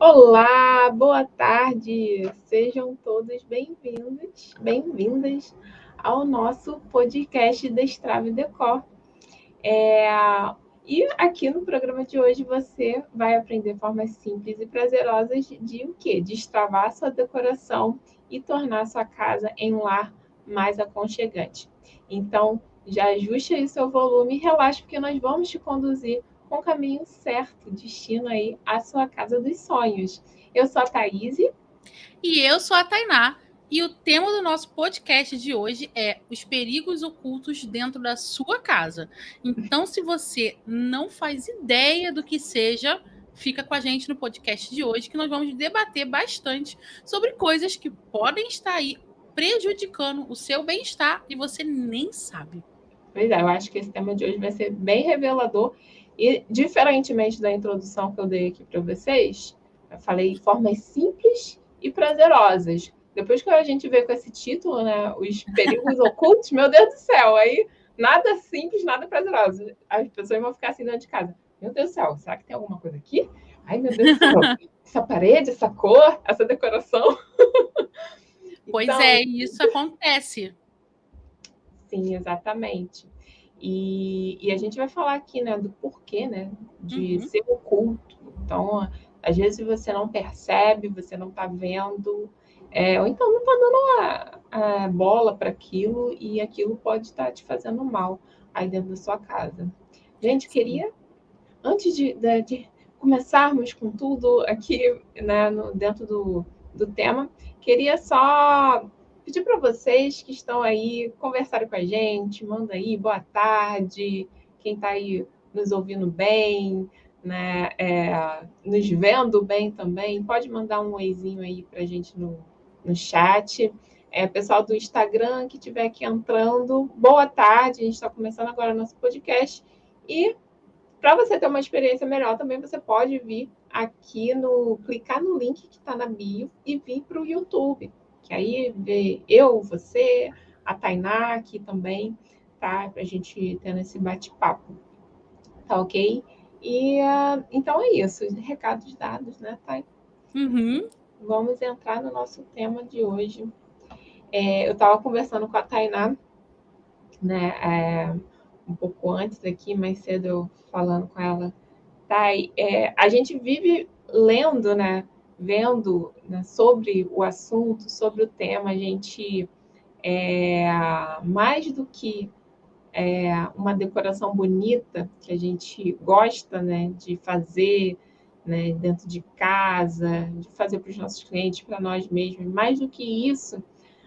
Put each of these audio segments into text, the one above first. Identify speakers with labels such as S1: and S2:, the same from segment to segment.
S1: Olá, boa tarde. Sejam todos bem-vindos, bem-vindas ao nosso podcast Destrave Decor. E aqui no programa de hoje você vai aprender formas simples e prazerosas de o quê? Destravar sua decoração e tornar sua casa em um lar mais aconchegante. Então, já ajuste aí seu volume e relaxe, porque nós vamos te conduzir com o caminho certo, destino aí à sua casa dos sonhos. Eu sou a Thaís.
S2: E eu sou a Tainá. E o tema do nosso podcast de hoje é os perigos ocultos dentro da sua casa. Então, se você não faz ideia do que seja, fica com a gente no podcast de hoje, que nós vamos debater bastante sobre coisas que podem estar aí prejudicando o seu bem-estar e você nem sabe.
S1: Pois é, eu acho que esse tema de hoje vai ser bem revelador e, diferentemente da introdução que eu dei aqui para vocês, eu falei formas simples e prazerosas. Depois que a gente vê com esse título, né, os perigos ocultos, meu Deus do céu, aí nada simples, nada prazeroso. As pessoas vão ficar assim dentro de casa. Meu Deus do céu, será que tem alguma coisa aqui? Ai, meu Deus do céu, essa parede, essa cor, essa decoração.
S2: Pois
S1: Então,
S2: é, isso acontece.
S1: sim, exatamente. E a gente vai falar aqui, né, do porquê, né, de ser oculto. Então, às vezes você não percebe, você não está vendo, ou então não está dando a bola para aquilo e aquilo pode estar te fazendo mal aí dentro da sua casa. Gente, queria, antes de começarmos com tudo aqui, né, dentro do tema, queria só pedir para vocês que estão aí conversarem com a gente, manda aí boa tarde, quem está aí nos ouvindo bem, né, nos vendo bem também, pode mandar um oizinho aí para a gente no chat. Pessoal do Instagram que estiver aqui entrando, boa tarde, a gente está começando agora o nosso podcast e para você ter uma experiência melhor, também você pode vir aqui clicar no link que está na bio e vir para o YouTube, que aí vê eu, você, a Tainá aqui também, tá? Para a gente ter esse bate-papo, tá ok? Então é isso, recados dados, né, Thay? Vamos entrar no nosso tema de hoje. Eu estava conversando com a Tainá, né, um pouco antes aqui, mais cedo eu falando com ela. Thay, a gente vive lendo, né, vendo, né, sobre o assunto, sobre o tema, a gente, mais do que uma decoração bonita, que a gente gosta, né, de fazer, né, dentro de casa, de fazer para os nossos clientes, para nós mesmos, mais do que isso,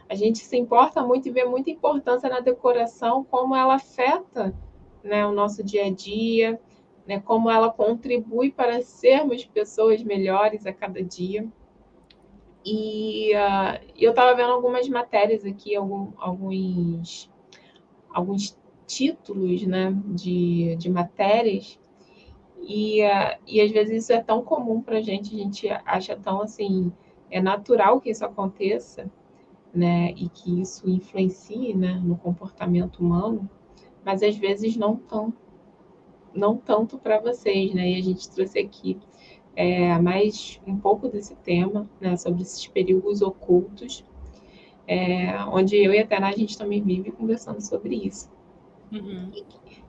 S1: a gente se importa muito e vê muita importância na decoração, como ela afeta, né, o nosso dia a dia, né, como ela contribui para sermos pessoas melhores a cada dia. E eu estava vendo algumas matérias aqui, alguns títulos, né, de matérias, e às vezes isso é tão comum para a gente acha tão assim, é natural que isso aconteça, né, e que isso influencie, né, no comportamento humano, mas às vezes não tanto para vocês, né? E a gente trouxe aqui mais um pouco desse tema, né, sobre esses perigos ocultos, onde eu e a Tena, a gente também vive conversando sobre isso.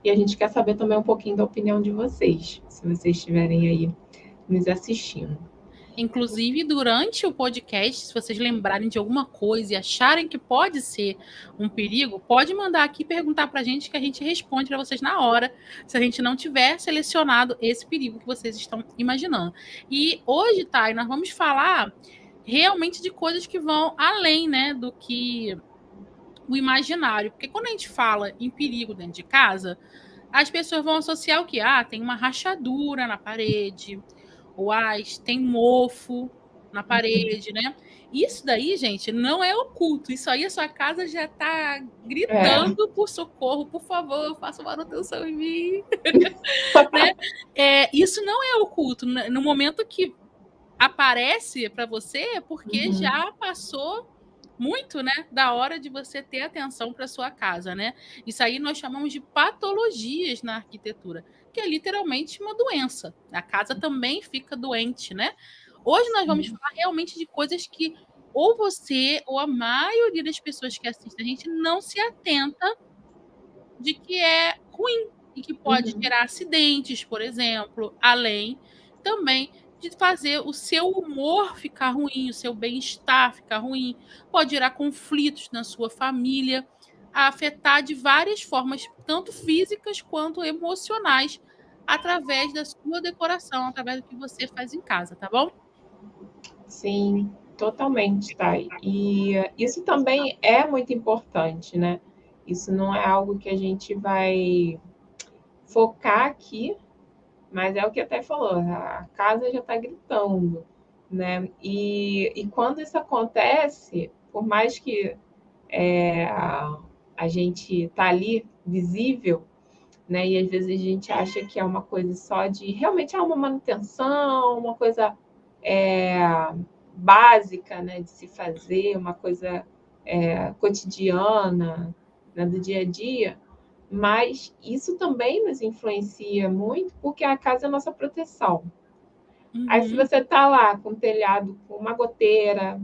S1: E a gente quer saber também um pouquinho da opinião de vocês, se vocês estiverem aí nos assistindo.
S2: Inclusive, durante o podcast, se vocês lembrarem de alguma coisa e acharem que pode ser um perigo, pode mandar aqui perguntar para a gente que a gente responde para vocês na hora, se a gente não tiver selecionado esse perigo que vocês estão imaginando. E hoje, Thay, nós vamos falar realmente de coisas que vão além, né, do que o imaginário. Porque quando a gente fala em perigo dentro de casa, as pessoas vão associar o quê? Ah, tem uma rachadura na parede, ou tem mofo na parede, né? Isso daí, gente, não é oculto. Isso aí a sua casa já tá gritando por socorro, por favor, faça manutenção em mim. Né? Isso não é oculto. No momento que aparece para você, é porque já passou muito, né, da hora de você ter atenção para sua casa, né? Isso aí nós chamamos de patologias na arquitetura, que é literalmente uma doença. A casa também fica doente, né? Hoje nós vamos falar realmente de coisas que ou você ou a maioria das pessoas que assistem a gente não se atenta de que é ruim e que pode gerar acidentes, por exemplo, além também de fazer o seu humor ficar ruim, o seu bem-estar ficar ruim, pode gerar conflitos na sua família, afetar de várias formas, tanto físicas quanto emocionais, através da sua decoração, através do que você faz em casa, tá bom?
S1: Sim, totalmente, Thay. E isso também é muito importante, né? Isso não é algo que a gente vai focar aqui, mas é o que até falou, a casa já está gritando, né? E quando isso acontece, por mais que a gente tá ali visível, né? E às vezes a gente acha que é uma coisa só de realmente é uma manutenção, uma coisa básica, né, de se fazer, uma coisa cotidiana, né, do dia a dia, mas isso também nos influencia muito, porque a casa é a nossa proteção. Aí, se você está lá com o telhado com uma goteira,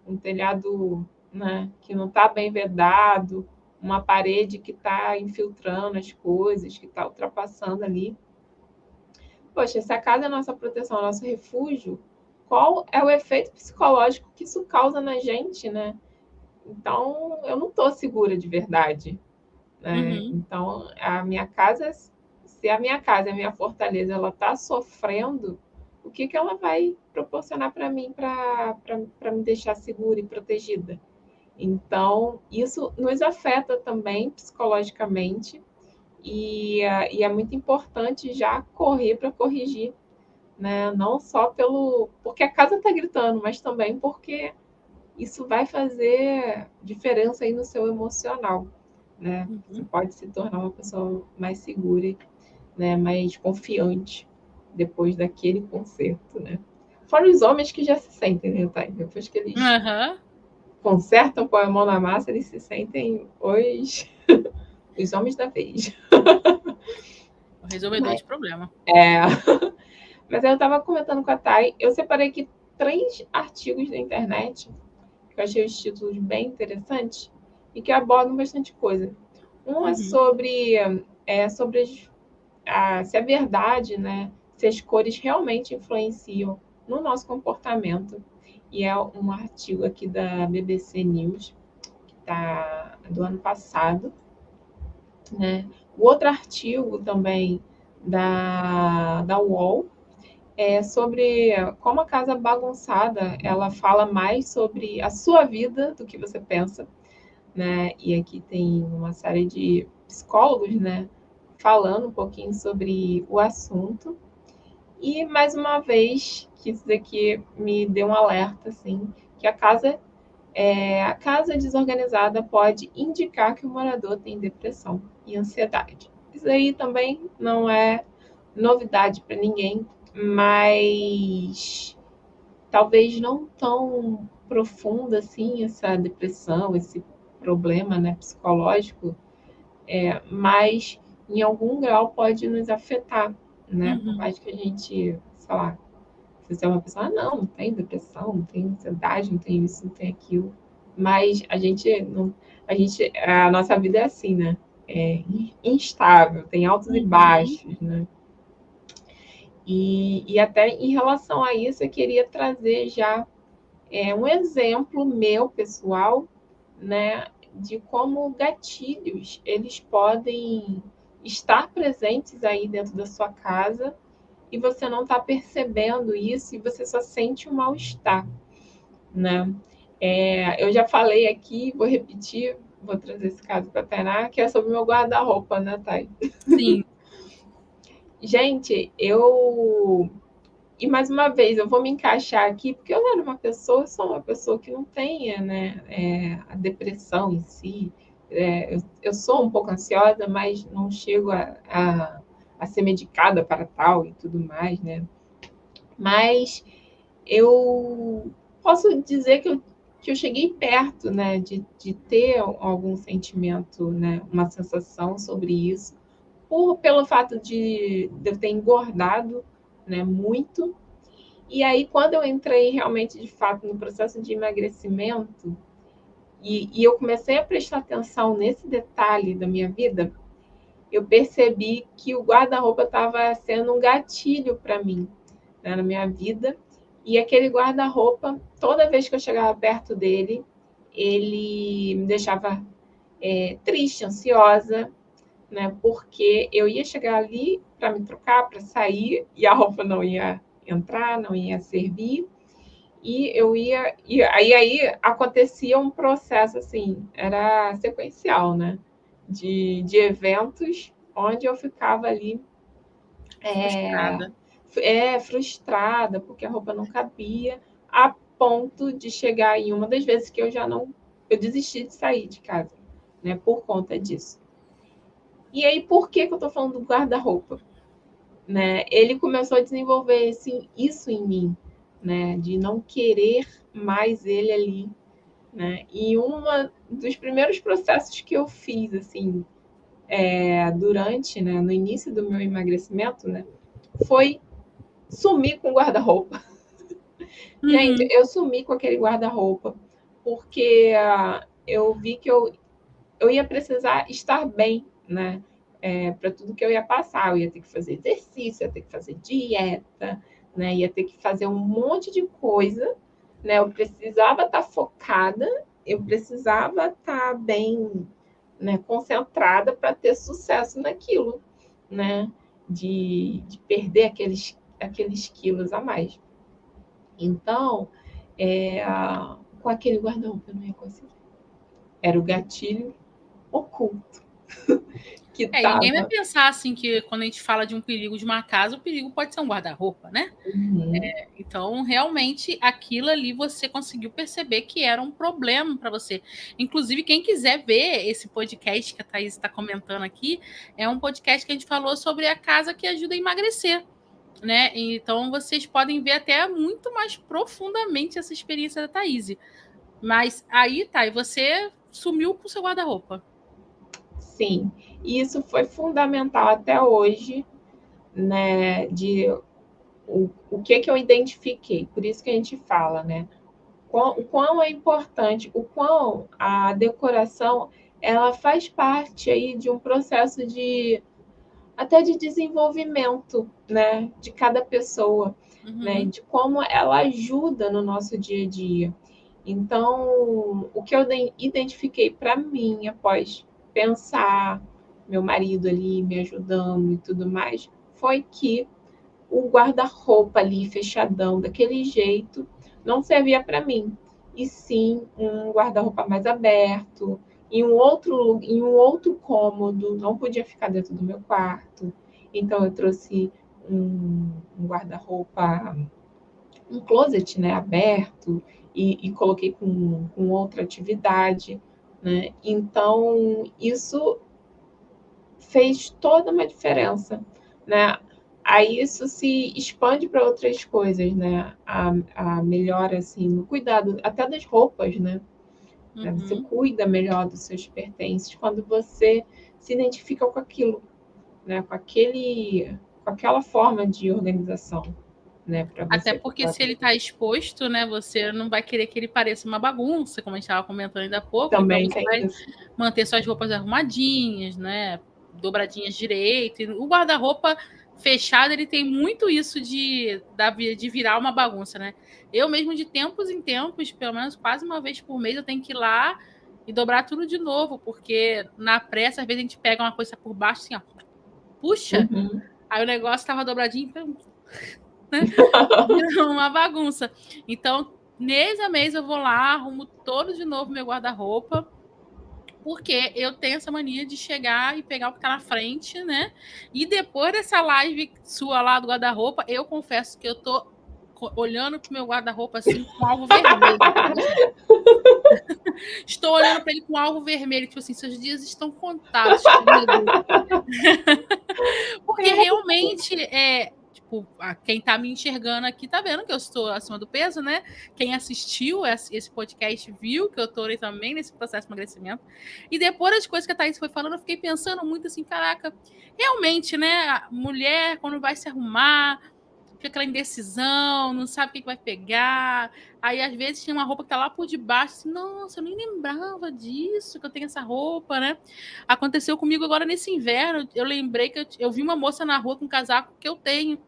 S1: um telhado, né, que não está bem vedado, uma parede que está infiltrando as coisas, que está ultrapassando ali. Poxa, se a casa é a nossa proteção, é o nosso refúgio, qual é o efeito psicológico que isso causa na gente, né? Então, eu não estou segura de verdade, né? Então, a minha casa, se a minha casa, a minha fortaleza, ela está sofrendo, o que ela vai proporcionar para mim para me deixar segura e protegida? Então, isso nos afeta também psicologicamente e é muito importante já correr para corrigir, né? Não só porque a casa está gritando, mas também porque isso vai fazer diferença aí no seu emocional, né? Você pode se tornar uma pessoa mais segura, né? Mais confiante depois daquele concerto, né? Fora os homens que já se sentem, né, Thay? Depois que eles consertam, põem a mão na massa, eles se sentem os homens da vez.
S2: O resolvedor de problema.
S1: Mas eu estava comentando com a Thay, eu separei aqui 3 artigos na internet, que eu achei os títulos bem interessantes, e que abordam bastante coisa. Um é sobre se é verdade, né? Se as cores realmente influenciam no nosso comportamento. E é um artigo aqui da BBC News, que está do ano passado, né? O outro artigo também da UOL é sobre como a casa bagunçada, ela fala mais sobre a sua vida do que você pensa, né? E aqui tem uma série de psicólogos, né, falando um pouquinho sobre o assunto. E mais uma vez, que isso daqui me deu um alerta, assim, que a casa desorganizada pode indicar que o morador tem depressão e ansiedade. Isso aí também não é novidade para ninguém, mas talvez não tão profunda assim essa depressão, esse problema, né, psicológico, mas em algum grau pode nos afetar, né? Por mais que a gente, sei lá, se você é uma pessoa, não tem depressão, não tem ansiedade, não tem isso, não tem aquilo, mas a nossa vida é assim, né? É instável, tem altos e baixos, né? E até em relação a isso, eu queria trazer já um exemplo meu, pessoal, né, de como gatilhos eles podem estar presentes aí dentro da sua casa e você não está percebendo isso e você só sente um mal-estar, né? Eu já falei aqui, vou repetir, vou trazer esse caso para a Tainá, que é sobre o meu guarda-roupa, né, Thay?
S2: Sim.
S1: Gente, e mais uma vez, eu vou me encaixar aqui, porque eu era uma pessoa, sou uma pessoa que não tenha, né, a depressão em si. Eu sou um pouco ansiosa, mas não chego a ser medicada para tal e tudo mais, né? Mas eu posso dizer que eu cheguei perto, né, de ter algum sentimento, né, uma sensação sobre isso, pelo fato de eu ter engordado, né, muito. E aí, quando eu entrei realmente, de fato, no processo de emagrecimento, e eu comecei a prestar atenção nesse detalhe da minha vida, eu percebi que o guarda-roupa estava sendo um gatilho para mim, né, na minha vida. E aquele guarda-roupa, toda vez que eu chegava perto dele, ele me deixava triste, ansiosa, né? Porque eu ia chegar ali para me trocar, para sair, e a roupa não ia entrar, não ia servir. E eu ia. E aí acontecia um processo assim, era sequencial, né? De eventos onde eu ficava ali
S2: Frustrada.
S1: frustrada, porque a roupa não cabia, a ponto de chegar em uma das vezes que eu já não. Eu desisti de sair de casa, né? Por conta disso. E aí, por que eu estou falando do guarda-roupa? Né? Ele começou a desenvolver isso em mim, né? De não querer mais ele ali, né? E um dos primeiros processos que eu fiz, assim, durante, né, no início do meu emagrecimento, né, foi sumir com o guarda-roupa. Gente, eu sumi com aquele guarda-roupa porque eu vi que eu ia precisar estar bem, né? Para tudo que eu ia passar. Eu ia ter que fazer exercício, ia ter que fazer dieta, né? Ia ter que fazer um monte de coisa, né? Eu precisava estar focada, eu precisava estar bem, né, concentrada para ter sucesso naquilo, né? De perder aqueles quilos a mais. Então, com aquele guarda-roupa eu não ia conseguir. Era o gatilho oculto que
S2: Ninguém vai
S1: estava.
S2: pensar assim que quando a gente fala de um perigo de uma casa, o perigo pode ser um guarda-roupa, né?
S1: Uhum.
S2: Então, realmente, aquilo ali você conseguiu perceber que era um problema para você. Inclusive, quem quiser ver esse podcast que a Thaís está comentando aqui, é um podcast que a gente falou sobre a casa que ajuda a emagrecer, né? Então, vocês podem ver até muito mais profundamente essa experiência da Thaís. Mas aí, Thay, você sumiu com o seu guarda-roupa.
S1: Sim, e isso foi fundamental até hoje, né? O que eu identifiquei. Por isso que a gente fala, né? O quão é importante, o quão a decoração ela faz parte aí de um processo até de desenvolvimento, né, de cada pessoa, né, de como ela ajuda no nosso dia a dia. Então, o que eu identifiquei para mim após pensar, meu marido ali me ajudando e tudo mais, foi que o guarda-roupa ali fechadão daquele jeito não servia para mim, e sim um guarda-roupa mais aberto, em um outro cômodo, não podia ficar dentro do meu quarto. Então eu trouxe um guarda-roupa, um closet, né, aberto, e coloquei com outra atividade, né? Então isso fez toda uma diferença, né? Aí isso se expande para outras coisas, né? A melhora, assim, no cuidado, até das roupas, né? Você cuida melhor dos seus pertences quando você se identifica com aquilo, né? Com aquela forma de organização, né? Para
S2: Até
S1: você.
S2: porque se ele está exposto, né, você não vai querer que ele pareça uma bagunça, como a gente estava comentando ainda há pouco.
S1: Também
S2: Então você
S1: tem
S2: vai
S1: isso.
S2: manter suas roupas arrumadinhas, né, dobradinhas direito. E o guarda-roupa fechado, ele tem muito isso de virar uma bagunça, né? Eu mesmo, de tempos em tempos, pelo menos quase uma vez por mês, eu tenho que ir lá e dobrar tudo de novo, porque na pressa, às vezes a gente pega uma coisa por baixo, assim, ó, puxa, aí o negócio estava dobradinho, então, né? Uma bagunça. Então, mês a mês eu vou lá, arrumo todo de novo meu guarda-roupa, porque eu tenho essa mania de chegar e pegar o que tá na frente, né? E depois dessa live sua lá do guarda-roupa, eu confesso que eu tô olhando pro meu guarda-roupa assim com alvo vermelho. Estou olhando para ele com alvo vermelho, tipo assim, seus dias estão contados, querido. Porque realmente tipo, quem tá me enxergando aqui tá vendo que eu estou acima do peso, né? Quem assistiu esse podcast viu que eu tô também nesse processo de emagrecimento. E depois das coisas que a Thaís foi falando, eu fiquei pensando muito assim, caraca, realmente, né? A mulher, quando vai se arrumar fica aquela indecisão, não sabe o que vai pegar. Aí, às vezes, tem uma roupa que tá lá por debaixo, assim, nossa, eu nem lembrava disso, que eu tenho essa roupa, né? Aconteceu comigo agora nesse inverno, eu lembrei que eu vi uma moça na rua com um casaco que eu tenho.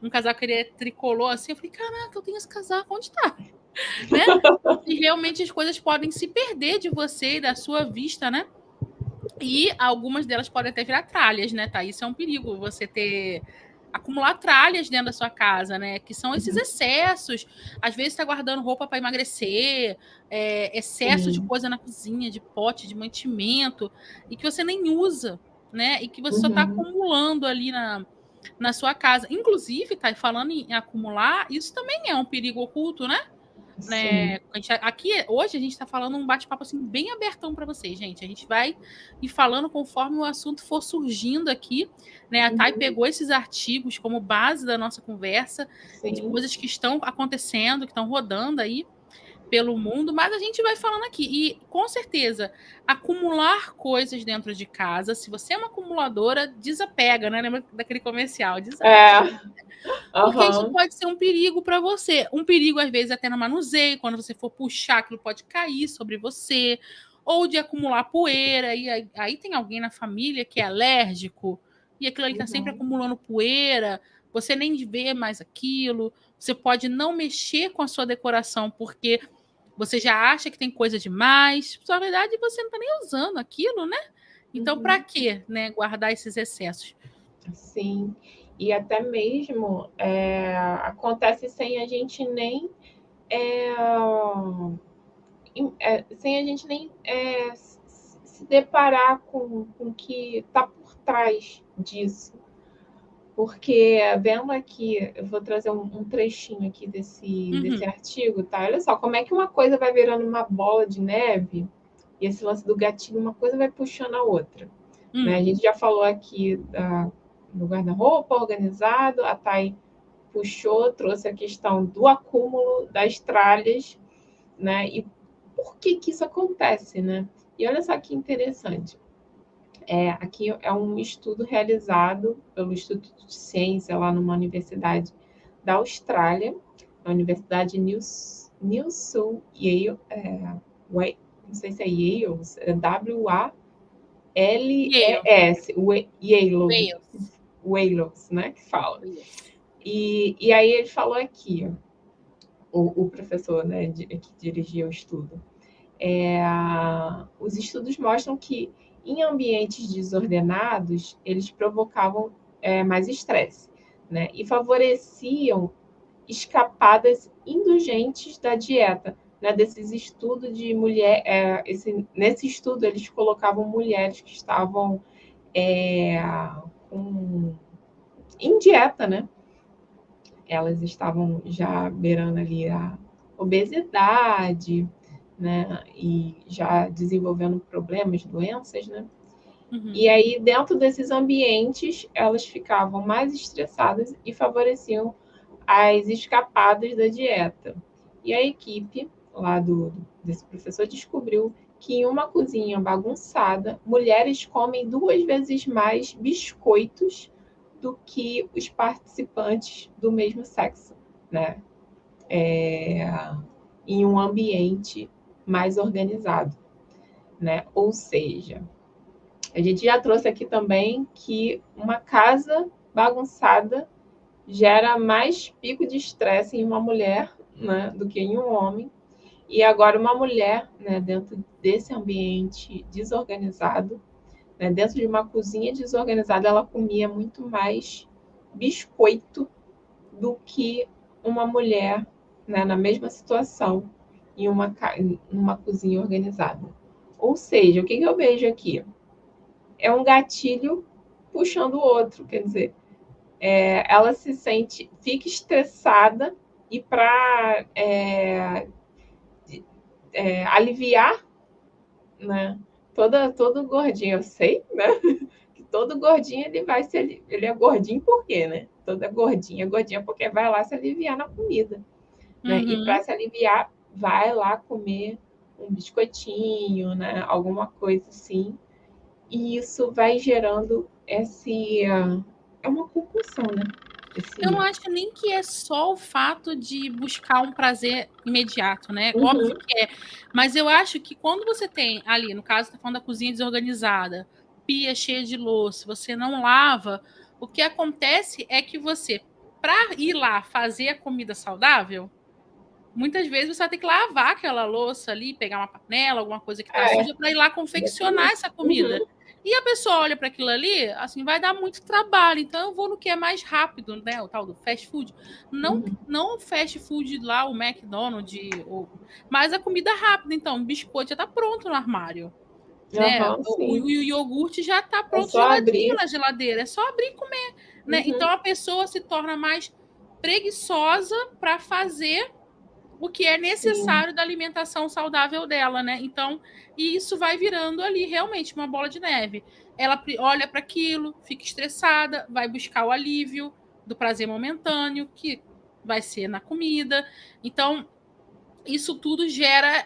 S2: Um casaco que ele é tricolor, assim, eu falei, caraca, eu tenho esse casaco, onde tá? Né? E realmente as coisas podem se perder de você e da sua vista, né? E algumas delas podem até virar tralhas, né, tá? Isso é um perigo, você acumular tralhas dentro da sua casa, né? Que são esses excessos. Às vezes está guardando roupa para emagrecer, excesso de coisa na cozinha, de pote, de mantimento, e que você nem usa, né? E que você só está acumulando ali na sua casa. Inclusive, tá falando em acumular, isso também é um perigo oculto, né? Né? Aqui hoje a gente está falando um bate-papo assim bem abertão para vocês, gente. A gente vai ir falando conforme o assunto for surgindo aqui, né? A Thay pegou esses artigos como base da nossa conversa, de coisas que estão acontecendo, que estão rodando aí pelo mundo, mas a gente vai falando aqui. E, com certeza, acumular coisas dentro de casa, se você é uma acumuladora, desapega, né? Lembra daquele comercial? Desapega. Porque isso pode ser um perigo para você. Um perigo, às vezes, até no manuseio, quando você for puxar, aquilo pode cair sobre você, ou de acumular poeira, e aí tem alguém na família que é alérgico, e aquilo ali está sempre acumulando poeira, você nem vê mais aquilo, você pode não mexer com a sua decoração, porque você já acha que tem coisa demais, na verdade você não está nem usando aquilo, né? Então, para quê, né, guardar esses excessos?
S1: Sim, e até mesmo acontece sem a gente nem se deparar com o que está por trás disso. Porque, vendo aqui, eu vou trazer um trechinho aqui desse artigo, tá? Olha só, como é que uma coisa vai virando uma bola de neve, e esse lance do gatilho, uma coisa vai puxando a outra. Né? A gente já falou aqui do guarda-roupa organizado, a Thay puxou, trouxe a questão do acúmulo das tralhas, né? E por que isso acontece, né? E olha só que interessante. Aqui é um estudo realizado pelo Instituto de Ciência, lá numa universidade da Austrália, a Universidade New South Wales, não sei se é Yale, é W-A-L-E-S, Wales, né, que fala. E aí ele falou aqui, o professor, né, que dirigia o estudo, os estudos mostram que em ambientes desordenados, eles provocavam mais estresse, né? E favoreciam escapadas indulgentes da dieta, né? Desses estudos de mulher, nesse estudo eles colocavam mulheres que estavam em dieta, né? Elas estavam já beirando ali a obesidade, né? E já desenvolvendo problemas, doenças, né? E aí, dentro desses ambientes, elas ficavam mais estressadas e favoreciam as escapadas da dieta. E a equipe lá desse professor descobriu que em uma cozinha bagunçada, mulheres comem 2 vezes mais biscoitos do que os participantes do mesmo sexo, né? Em um ambiente mais organizado, né? Ou seja, a gente já trouxe aqui também que uma casa bagunçada gera mais pico de estresse em uma mulher, né, do que em um homem. E agora uma mulher, né, dentro desse ambiente desorganizado, né, dentro de uma cozinha desorganizada, ela comia muito mais biscoito do que uma mulher, né, na mesma situação em uma cozinha organizada. Ou seja, o que eu vejo aqui? É um gatilho puxando o outro, quer dizer, ela fica estressada e para aliviar, né? Todo gordinho, eu sei, né? Que todo gordinho ele é gordinho por quê, né? Toda gordinha porque vai lá se aliviar na comida, né? E para se aliviar, vai lá comer um biscoitinho, né? Alguma coisa assim. E isso vai gerando é uma compulsão, né?
S2: Eu não acho nem que é só o fato de buscar um prazer imediato, né?
S1: Uhum.
S2: Óbvio que é. Mas eu acho que quando você tem ali, no caso, tá falando da cozinha desorganizada, pia cheia de louça, você não lava, o que acontece é que você, para ir lá fazer a comida saudável, muitas vezes você vai ter que lavar aquela louça ali, pegar uma panela, alguma coisa que tá suja, para ir lá confeccionar essa comida.
S1: Uhum.
S2: E a pessoa olha para aquilo ali, assim, vai dar muito trabalho. Então eu vou no que é mais rápido, né? O tal do fast food. Não o fast food lá, o McDonald's, mas a comida rápida. Então, o biscoito já tá pronto no armário. Né? O iogurte já tá pronto geladinho na geladeira. É só abrir e comer. Né? Então a pessoa se torna mais preguiçosa para fazer o que é necessário da alimentação saudável dela, né? Então, e isso vai virando ali realmente uma bola de neve. Ela olha para aquilo, fica estressada, vai buscar o alívio do prazer momentâneo, que vai ser na comida. Então, isso tudo gera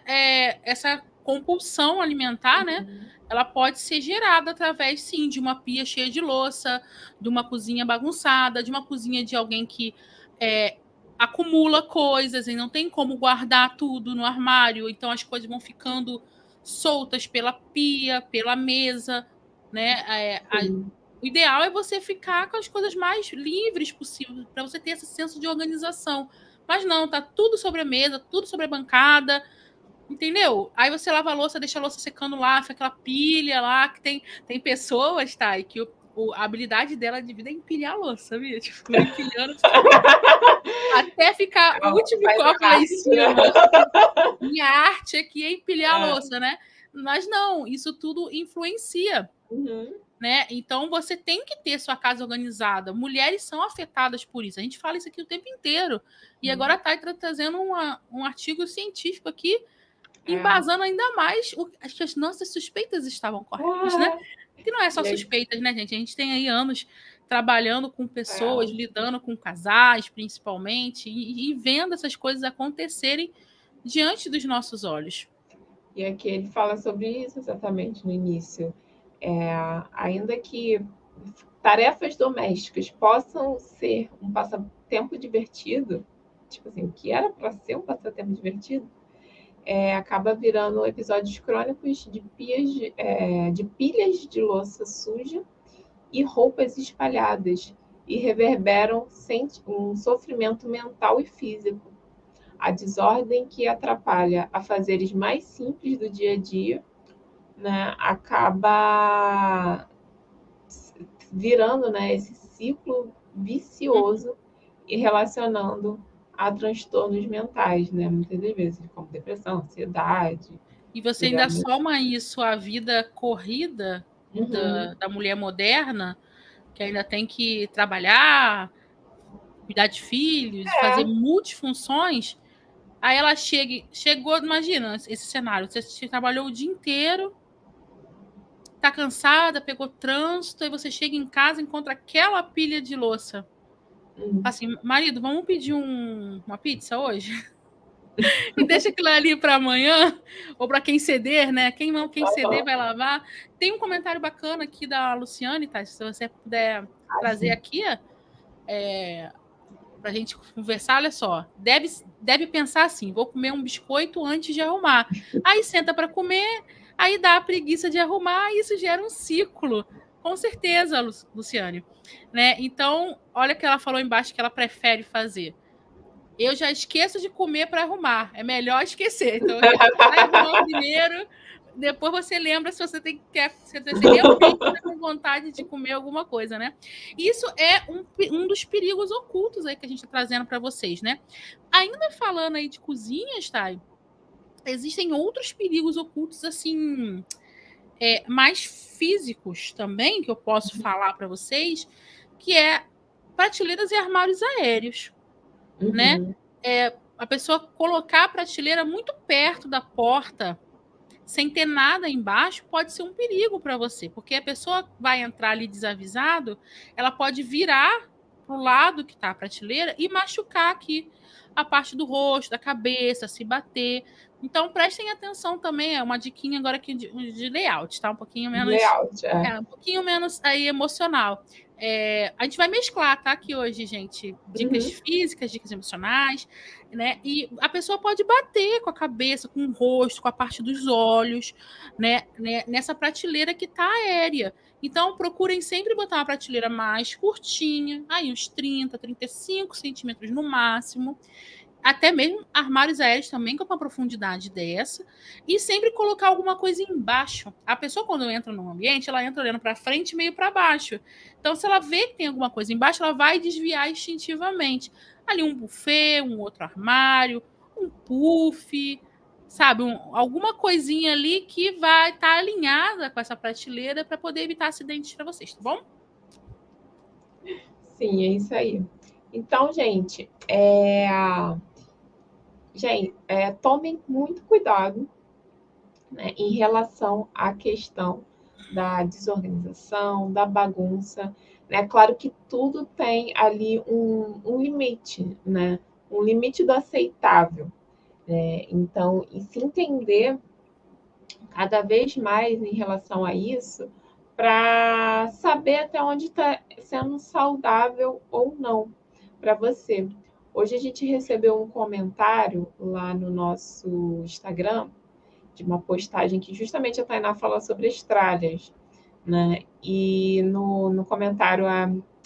S2: essa compulsão alimentar, né? Ela pode ser gerada através, sim, de uma pia cheia de louça, de uma cozinha bagunçada, de uma cozinha de alguém que acumula coisas e não tem como guardar tudo no armário, então as coisas vão ficando soltas pela pia, pela mesa, né? O ideal é você ficar com as coisas mais livres possível, para você ter esse senso de organização. Mas não, tá tudo sobre a mesa, tudo sobre a bancada, entendeu? Aí você lava a louça, deixa a louça secando lá, fica aquela pilha lá, que tem pessoas, tá? E que a habilidade dela de vida é empilhar a louça, sabia? Tipo, vai empilhando até ficar o último copo lá em cima. Minha arte aqui é empilhar a louça, né? Mas não, isso tudo influencia. Né? Então você tem que ter sua casa organizada. Mulheres são afetadas por isso. A gente fala isso aqui o tempo inteiro. E agora está trazendo um artigo científico aqui, embasando ainda mais que as nossas suspeitas estavam corretas, né? Que não é só suspeitas, né, gente? A gente tem aí anos trabalhando com pessoas, lidando com casais, principalmente, e vendo essas coisas acontecerem diante dos nossos olhos.
S1: E aqui ele fala sobre isso exatamente no início. Ainda que tarefas domésticas possam ser um passatempo divertido, tipo assim, que era para ser um passatempo divertido, acaba virando episódios crônicos de pilhas de louça suja e roupas espalhadas, e reverberam um sofrimento mental e físico. A desordem que atrapalha afazeres mais simples do dia a dia, né, acaba virando, né, esse ciclo vicioso e relacionando a transtornos mentais, né, muitas das vezes, como depressão, ansiedade.
S2: E você ainda soma isso à vida corrida da mulher moderna, que ainda tem que trabalhar, cuidar de filhos, fazer multifunções. Aí ela chegou, imagina esse cenário, você trabalhou o dia inteiro, tá cansada, pegou trânsito, aí você chega em casa e encontra aquela pilha de louça. Assim, marido, vamos pedir uma pizza hoje? E deixa aquilo ali para amanhã, ou para quem ceder, né? Quem ceder vai lavar. Tem um comentário bacana aqui da Luciane, tá? Se você puder trazer aqui, para a gente conversar, olha só. Deve pensar assim: vou comer um biscoito antes de arrumar. Aí senta para comer, aí dá a preguiça de arrumar, e isso gera um ciclo. Com certeza, Luciane. Né? Então, olha o que ela falou embaixo que ela prefere fazer. Eu já esqueço de comer para arrumar. É melhor esquecer. Então, vai arrumar primeiro, depois você lembra se você realmente está com vontade de comer alguma coisa, né? Isso é um dos perigos ocultos aí que a gente está trazendo para vocês, né? Ainda falando aí de cozinhas, Thay, existem outros perigos ocultos, assim, mais físicos também, que eu posso falar para vocês, que é prateleiras e armários aéreos. Né? A pessoa colocar a prateleira muito perto da porta, sem ter nada embaixo, pode ser um perigo para você, porque a pessoa vai entrar ali desavisado, ela pode virar para o lado que está a prateleira e machucar aqui a parte do rosto, da cabeça, se bater. Então, prestem atenção também, é uma diquinha agora aqui de layout, tá? Um pouquinho menos...
S1: Layout,
S2: um pouquinho menos aí emocional. A gente vai mesclar, tá? Aqui hoje, gente, dicas físicas, dicas emocionais, né? E a pessoa pode bater com a cabeça, com o rosto, com a parte dos olhos, né? Nessa prateleira que tá aérea. Então, procurem sempre botar uma prateleira mais curtinha, aí uns 30, 35 centímetros no máximo. Até mesmo armários aéreos também com uma profundidade dessa, e sempre colocar alguma coisa embaixo. A pessoa, quando entra num ambiente, ela entra olhando para frente e meio para baixo. Então, se ela vê que tem alguma coisa embaixo, ela vai desviar instintivamente. Ali um buffet, um outro armário, um puff, sabe? Alguma coisinha ali que vai estar alinhada com essa prateleira para poder evitar acidentes para vocês, tá bom?
S1: Sim, é isso aí. Então, gente, tomem muito cuidado, né, em relação à questão da desorganização, da bagunça. É claro que tudo tem ali um limite, né? Um limite do aceitável. Então, e se entender cada vez mais em relação a isso, para saber até onde está sendo saudável ou não para você. Hoje a gente recebeu um comentário lá no nosso Instagram de uma postagem que justamente a Tainá fala sobre as tralhas, né? E no comentário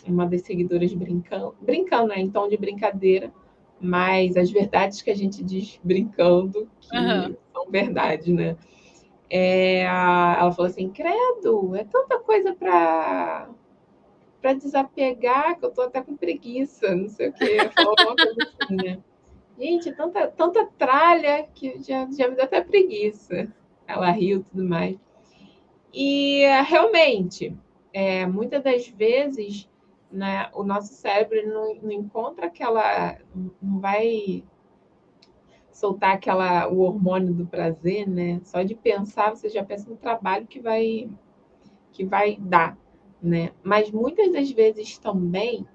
S1: uma das seguidoras brincando, né, em tom de brincadeira, mas as verdades que a gente diz brincando que são verdade, né? Ela falou assim, credo, é tanta coisa para desapegar que eu tô até com preguiça, não sei o quê. Falou uma coisa assim, né? Gente, tanta tralha que já me dá até preguiça. Ela riu e tudo mais. E realmente, muitas das vezes, né, o nosso cérebro não encontra aquela. Não vai soltar o hormônio do prazer, né? Só de pensar, você já pensa no trabalho que vai dar, né? Mas muitas das vezes também,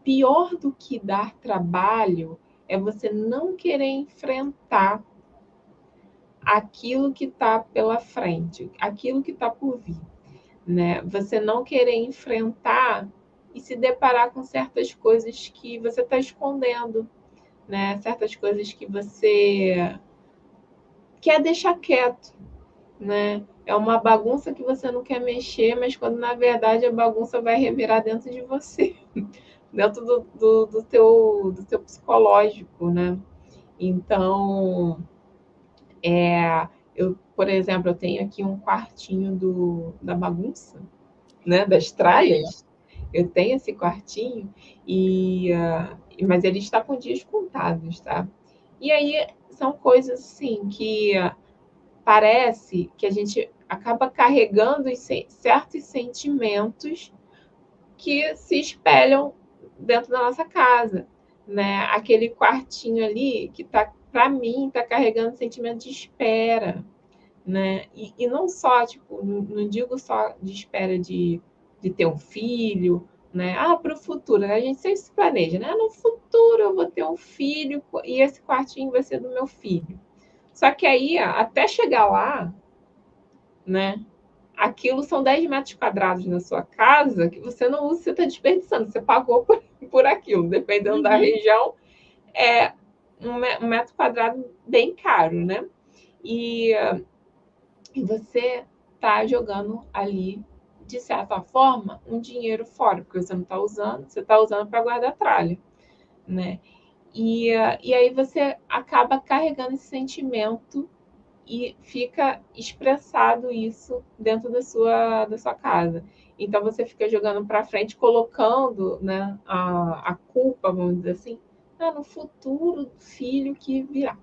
S1: pior do que dar trabalho é você não querer enfrentar aquilo que está pela frente, aquilo que está por vir, né? Você não querer enfrentar e se deparar com certas coisas que você está escondendo, né? Certas coisas que você quer deixar quieto, né? É uma bagunça que você não quer mexer, mas quando na verdade a bagunça vai revirar dentro de você, dentro do teu psicológico, né? Então, por exemplo, eu tenho aqui um quartinho da bagunça, né? Das tralhas. Eu tenho esse quartinho, mas ele está com dias contados, tá? E aí são coisas assim que parece que a gente acaba carregando certos sentimentos que se espelham dentro da nossa casa, né? Aquele quartinho ali que tá, para mim, está carregando sentimento de espera, né? E não só, tipo, não digo só de espera de ter um filho, né? Para o futuro, né? A gente sempre se planeja, né? No futuro eu vou ter um filho e esse quartinho vai ser do meu filho. Só que aí, até chegar lá, né? Aquilo são 10 metros quadrados na sua casa que você não usa, você está desperdiçando, você pagou por aquilo, dependendo da região, é um metro quadrado bem caro, né? E você está jogando ali, de certa forma, um dinheiro fora, porque você não está usando, você está usando para guardar tralha, né? E aí você acaba carregando esse sentimento e fica expressado isso dentro da sua casa. Então você fica jogando para frente, colocando, né, a culpa, vamos dizer assim, no futuro do filho que virá,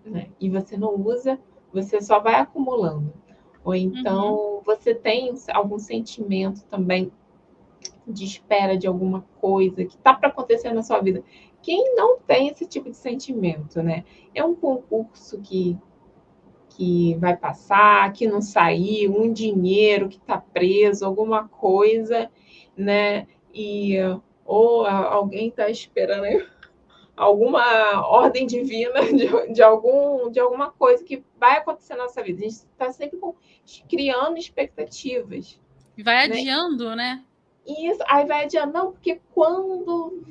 S1: né? E você não usa, você só vai acumulando. Ou então você tem algum sentimento também de espera de alguma coisa que está para acontecer na sua vida. Quem não tem esse tipo de sentimento, né? É um concurso que vai passar, que não saiu, um dinheiro que está preso, alguma coisa, né? Ou alguém está esperando aí alguma ordem divina de alguma coisa que vai acontecer na nossa vida. A gente está sempre criando expectativas.
S2: Vai adiando, né?
S1: Isso, aí vai adiando, não, porque quando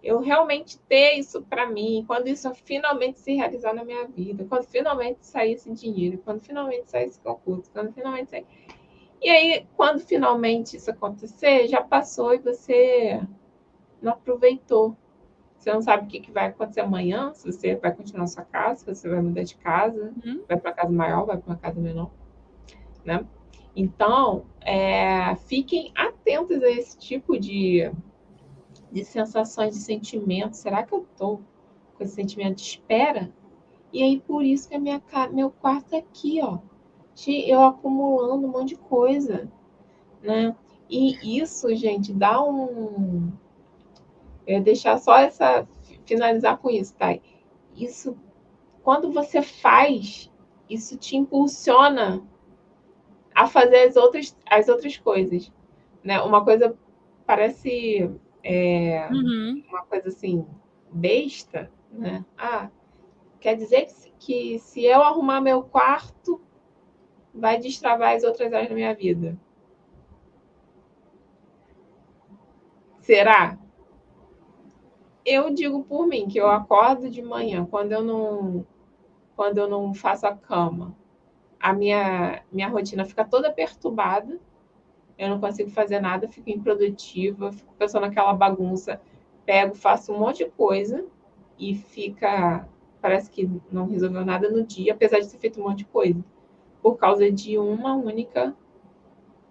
S1: eu realmente ter isso para mim, quando isso finalmente se realizar na minha vida, quando finalmente sair esse dinheiro, quando finalmente sair esse concurso, quando finalmente sair... E aí, quando finalmente isso acontecer, já passou e você não aproveitou. Você não sabe o que vai acontecer amanhã, se você vai continuar na sua casa, se você vai mudar de casa, vai para uma casa maior, vai para uma casa menor, né? Então, fiquem atentos a esse tipo de sensações, de sentimentos. Será que eu estou com esse sentimento de espera? E aí, por isso que meu quarto é aqui, ó. Eu acumulando um monte de coisa, né? E isso, gente, dá um... deixar só finalizar com isso, tá? Isso, quando você faz, isso te impulsiona a fazer as outras coisas, né? Uma coisa parece uma coisa assim besta, né? Quer dizer que se eu arrumar meu quarto, vai destravar as outras áreas da minha vida. Será? Eu digo por mim que eu acordo de manhã quando eu não faço a cama, a minha rotina fica toda perturbada, eu não consigo fazer nada, fico improdutiva, fico pensando naquela bagunça, pego, faço um monte de coisa e parece que não resolveu nada no dia, apesar de ter feito um monte de coisa, por causa de uma única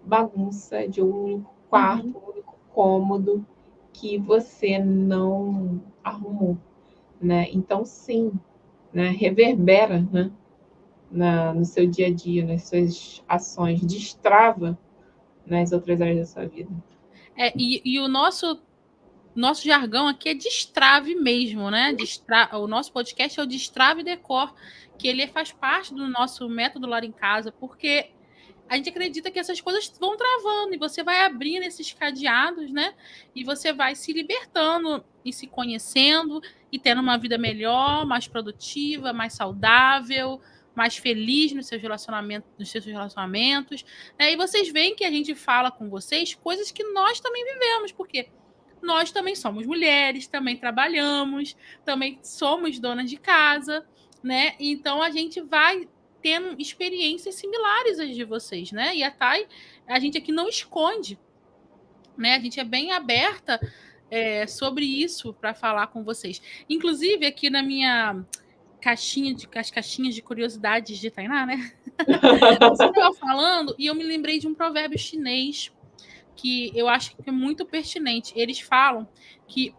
S1: bagunça, de um único quarto, um único cômodo que você não arrumou, né? Então, sim, né? Reverbera, né? No seu dia a dia, nas suas ações, destrava nas outras áreas da sua vida.
S2: E o nosso jargão aqui é destrave mesmo, né? O nosso podcast é o Destrave Decor, que ele faz parte do nosso método Lar em Casa, porque a gente acredita que essas coisas vão travando e você vai abrindo esses cadeados, né? E você vai se libertando e se conhecendo e tendo uma vida melhor, mais produtiva, mais saudável, mais feliz nos seus relacionamentos. Né? E vocês veem que a gente fala com vocês coisas que nós também vivemos, porque nós também somos mulheres, também trabalhamos, também somos donas de casa, né? Então a gente vai tendo experiências similares às de vocês, né? E a Thay, a gente aqui não esconde, né? A gente é bem aberta sobre isso para falar com vocês. Inclusive, aqui na minha as caixinhas de curiosidades de Tainá, né? Você estava falando e eu me lembrei de um provérbio chinês que eu acho que é muito pertinente. Eles falam que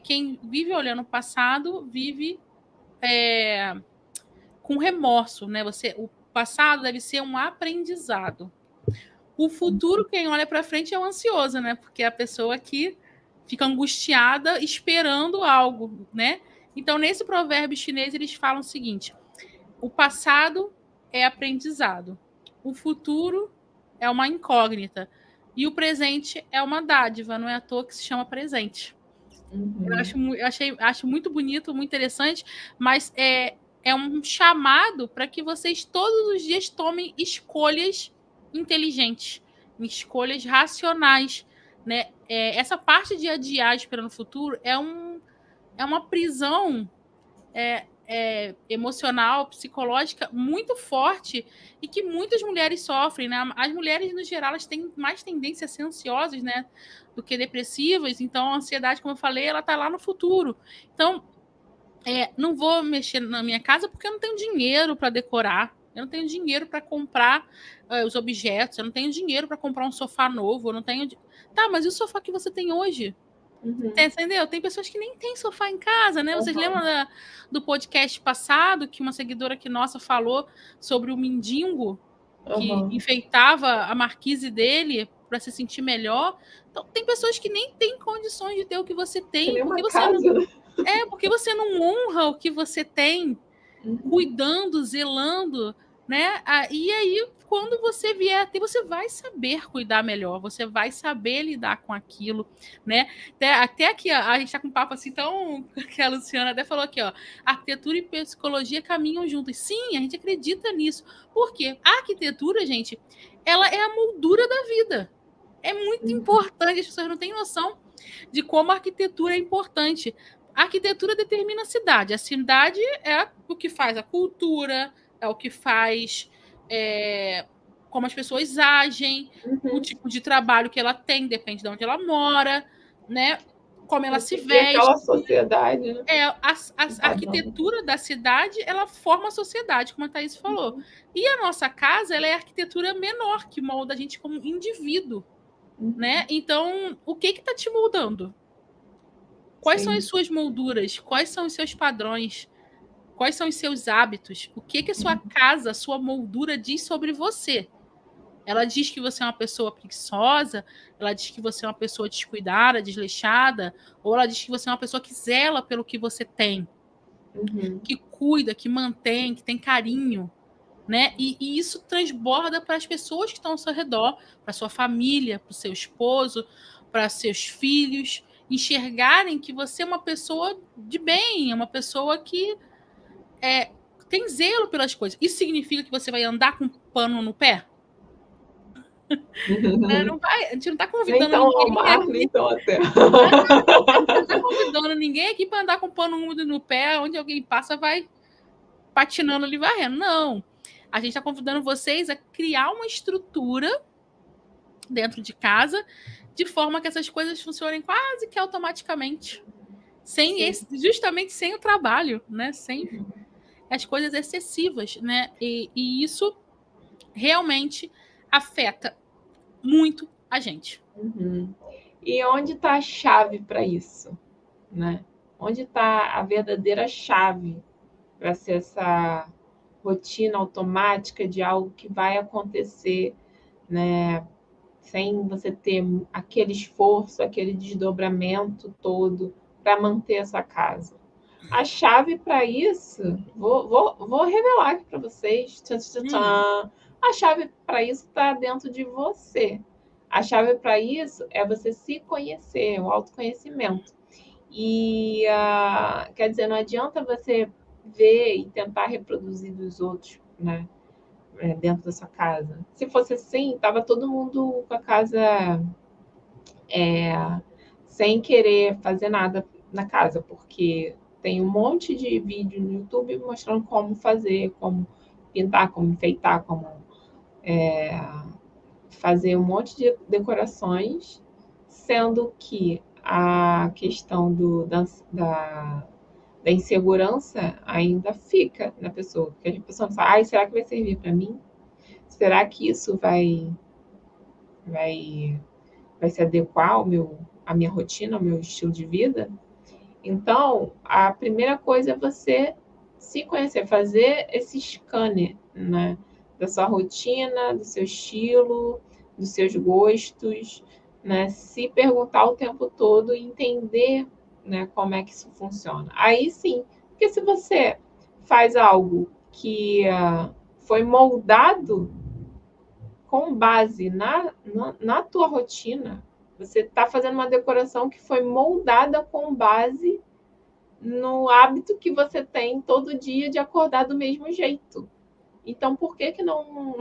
S2: quem vive olhando o passado vive com remorso, né? O passado deve ser um aprendizado. O futuro, quem olha para frente é o ansioso, né? Porque é a pessoa que fica angustiada esperando algo, né? Então, nesse provérbio chinês, eles falam o seguinte: o passado é aprendizado, o futuro é uma incógnita e o presente é uma dádiva, não é à toa que se chama presente. Eu acho muito bonito, muito interessante, mas é um chamado para que vocês todos os dias tomem escolhas inteligentes, escolhas racionais, né? Essa parte de adiar esperando o futuro é uma prisão emocional, psicológica muito forte e que muitas mulheres sofrem, né? As mulheres, no geral, elas têm mais tendência a ser ansiosas, né? Do que depressivas. Então, a ansiedade, como eu falei, ela tá lá no futuro. Então, não vou mexer na minha casa porque eu não tenho dinheiro para decorar. Eu não tenho dinheiro para comprar os objetos. Eu não tenho dinheiro para comprar um sofá novo. Eu não tenho... Tá, mas e o sofá que você tem hoje? Entendeu? Tem pessoas que nem têm sofá em casa, né? Vocês lembram do podcast passado que uma seguidora aqui nossa falou sobre o mendigo que enfeitava a marquise dele para se sentir melhor? Então, tem pessoas que nem têm condições de ter o que você tem, porque você não honra o que você tem, cuidando, zelando, né? E aí, quando você vier a ter, você vai saber cuidar melhor, você vai saber lidar com aquilo, né? Até aqui, ó, a gente tá com um papo assim tão... que a Luciana até falou aqui, ó, arquitetura e psicologia caminham juntos. Sim, a gente acredita nisso. Por quê? A arquitetura, gente, ela é a moldura da vida. É muito importante, as pessoas não têm noção de como a arquitetura é importante. A arquitetura determina a cidade. A cidade é o que faz a cultura, é o que faz como as pessoas agem, o tipo de trabalho que ela tem, depende de onde ela mora, né? Como ela se veste.
S1: Aquela sociedade, né?
S2: A arquitetura da cidade, ela forma a sociedade, como a Thaís falou. E a nossa casa, ela é a arquitetura menor, que molda a gente como indivíduo. Né? Então, o que está te moldando? Quais são as suas molduras? Quais são os seus padrões? Quais são os seus hábitos? O que a sua casa, a sua moldura diz sobre você? Ela diz que você é uma pessoa preguiçosa? Ela diz que você é uma pessoa descuidada, desleixada? Ou ela diz que você é uma pessoa que zela pelo que você tem? Que cuida, que mantém, que tem carinho? Né? E isso transborda para as pessoas que estão ao seu redor, para sua família, para o seu esposo, para seus filhos, enxergarem que você é uma pessoa de bem, é uma pessoa que tem zelo pelas coisas. Isso significa que você vai andar com pano no pé? Não vai, a gente não está convidando
S1: nem
S2: ninguém
S1: mar,
S2: aqui.
S1: nem tão até.
S2: A gente não está convidando ninguém aqui para andar com pano úmido no pé, onde alguém passa, vai patinando ali, varrendo. Não. A gente está convidando vocês a criar uma estrutura dentro de casa, de forma que essas coisas funcionem quase que automaticamente, justamente sem o trabalho, né? Sem as coisas excessivas, né? E isso realmente afeta muito a gente.
S1: E onde está a chave para isso, né? Onde está a verdadeira chave para ser essa rotina automática de algo que vai acontecer, né? Sem você ter aquele esforço, aquele desdobramento todo para manter a sua casa. A chave para isso, vou revelar aqui para vocês. A chave para isso está dentro de você. A chave para isso é você se conhecer, o autoconhecimento. E quer dizer, não adianta você ver e tentar reproduzir dos outros, né? Dentro da sua casa. Se fosse assim, estava todo mundo com a casa sem querer fazer nada na casa, porque tem um monte de vídeo no YouTube mostrando como fazer, como pintar, como enfeitar, como fazer um monte de decorações, sendo que a questão da insegurança ainda fica na pessoa, porque a pessoa fala, será que vai servir para mim? Será que isso vai se adequar à minha rotina, ao meu estilo de vida? Então, a primeira coisa é você se conhecer, fazer esse scanner, né? Da sua rotina, do seu estilo, dos seus gostos, né? Se perguntar o tempo todo e entender, né, como é que isso funciona. Aí sim, porque se você faz algo que foi moldado com base na tua rotina, você está fazendo uma decoração que foi moldada com base no hábito que você tem todo dia de acordar do mesmo jeito. Então, por que não...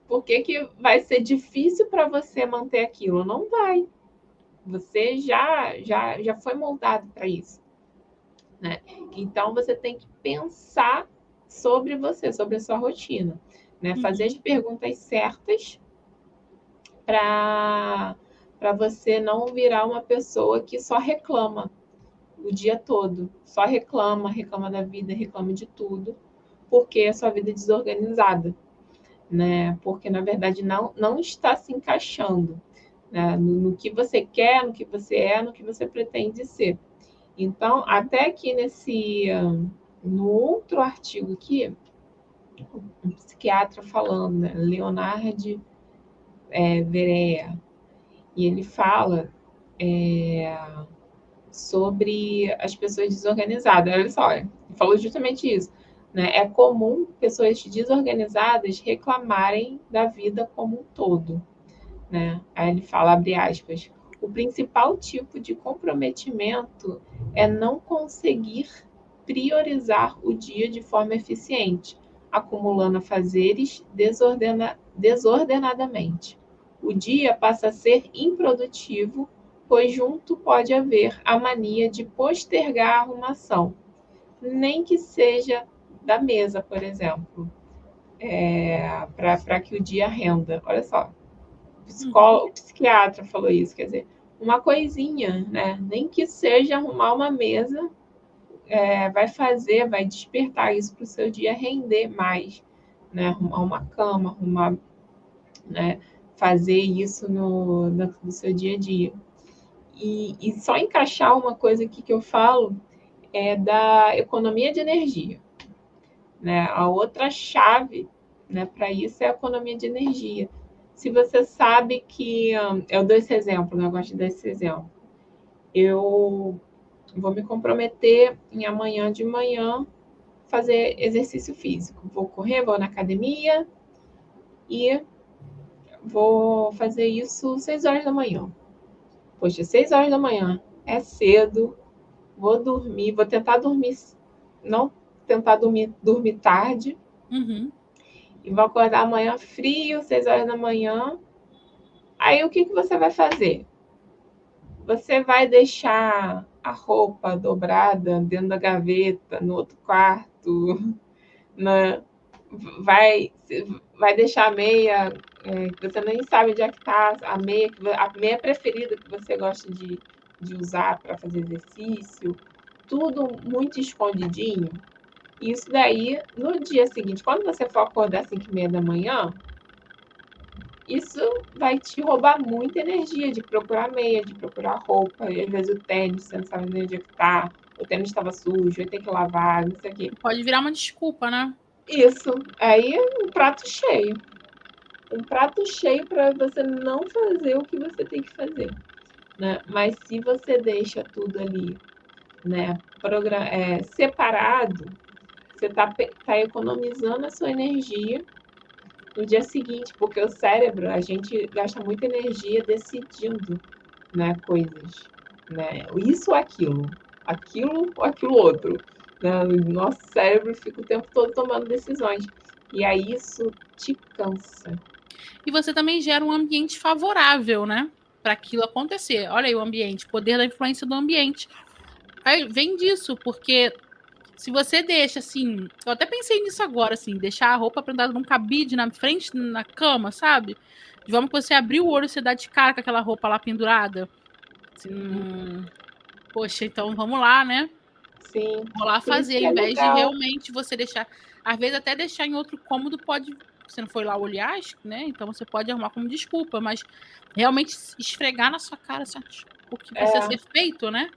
S1: Por que vai ser difícil para você manter aquilo? Não vai. Você já foi moldado para isso, né? Então, você tem que pensar sobre você, sobre a sua rotina, né? Fazer as perguntas certas para você não virar uma pessoa que só reclama o dia todo, só reclama da vida, reclama de tudo, porque a sua vida é desorganizada, né? Porque na verdade não está se encaixando, né? No que você quer, no que você é, no que você pretende ser. Então, até aqui no outro artigo aqui, um psiquiatra falando, né? Leonard Verea, e ele fala sobre as pessoas desorganizadas. Olha só, ele falou justamente isso, né? É comum pessoas desorganizadas reclamarem da vida como um todo, né? Aí ele fala, abre aspas, o principal tipo de comprometimento é não conseguir priorizar o dia de forma eficiente, acumulando afazeres desordenadamente. o dia passa a ser improdutivo, pois junto pode haver a mania de postergar a arrumação, nem que seja da mesa, por exemplo, para que o dia renda. Olha só, o psiquiatra falou isso, quer dizer, uma coisinha, né? Nem que seja arrumar uma mesa, vai despertar isso para o seu dia render mais, né? Arrumar uma cama, né? Fazer isso no seu dia a dia. E só encaixar uma coisa aqui que eu falo é da economia de energia, né? A outra chave, né, para isso é a economia de energia. Se você sabe que, eu dou esse exemplo, né? Eu gosto de dar esse exemplo. Eu vou me comprometer em amanhã de manhã fazer exercício físico. Vou correr, vou na academia e vou fazer isso 6 horas da manhã. Poxa, 6 horas da manhã é cedo, vou dormir, vou tentar dormir, não tentar dormir tarde, e vou acordar amanhã frio, 6 horas da manhã. Aí o que você vai fazer? Você vai deixar a roupa dobrada dentro da gaveta, no outro quarto, né? vai, vai deixar a meia, que você nem sabe onde é que está, a meia preferida que você gosta de usar para fazer exercício, tudo muito escondidinho. Isso daí, no dia seguinte, quando você for acordar às 5h30 da manhã, isso vai te roubar muita energia de procurar meia, de procurar roupa, e às vezes o tênis, você não sabe onde é que tá, o tênis estava sujo, eu tenho que lavar, não sei o quê.
S2: Pode virar uma desculpa, né?
S1: Isso, aí é um prato cheio. Um prato cheio para você não fazer o que você tem que fazer, né? Mas se você deixa tudo ali, né, separado, você tá economizando a sua energia no dia seguinte, porque o cérebro, a gente gasta muita energia decidindo, né, coisas, né? Isso ou aquilo ou aquilo outro. Né? O nosso cérebro fica o tempo todo tomando decisões. E aí isso te cansa.
S2: E você também gera um ambiente favorável, né? Para aquilo acontecer. Olha aí o ambiente, poder da influência do ambiente. Aí vem disso, porque se você deixa assim, eu até pensei nisso agora, assim, deixar a roupa prendada num cabide na frente na cama, sabe? Vamos que você abrir o olho e você dá de cara com aquela roupa lá pendurada. Assim, poxa, então vamos lá, né?
S1: Sim,
S2: Vou lá
S1: por isso
S2: fazer,
S1: que
S2: ao
S1: é
S2: invés de
S1: legal.
S2: realmente você deixar, às vezes até deixar em outro cômodo pode, você não foi lá olhar, né? Então você pode arrumar como desculpa, mas realmente esfregar na sua cara assim, o que precisa ser feito, né?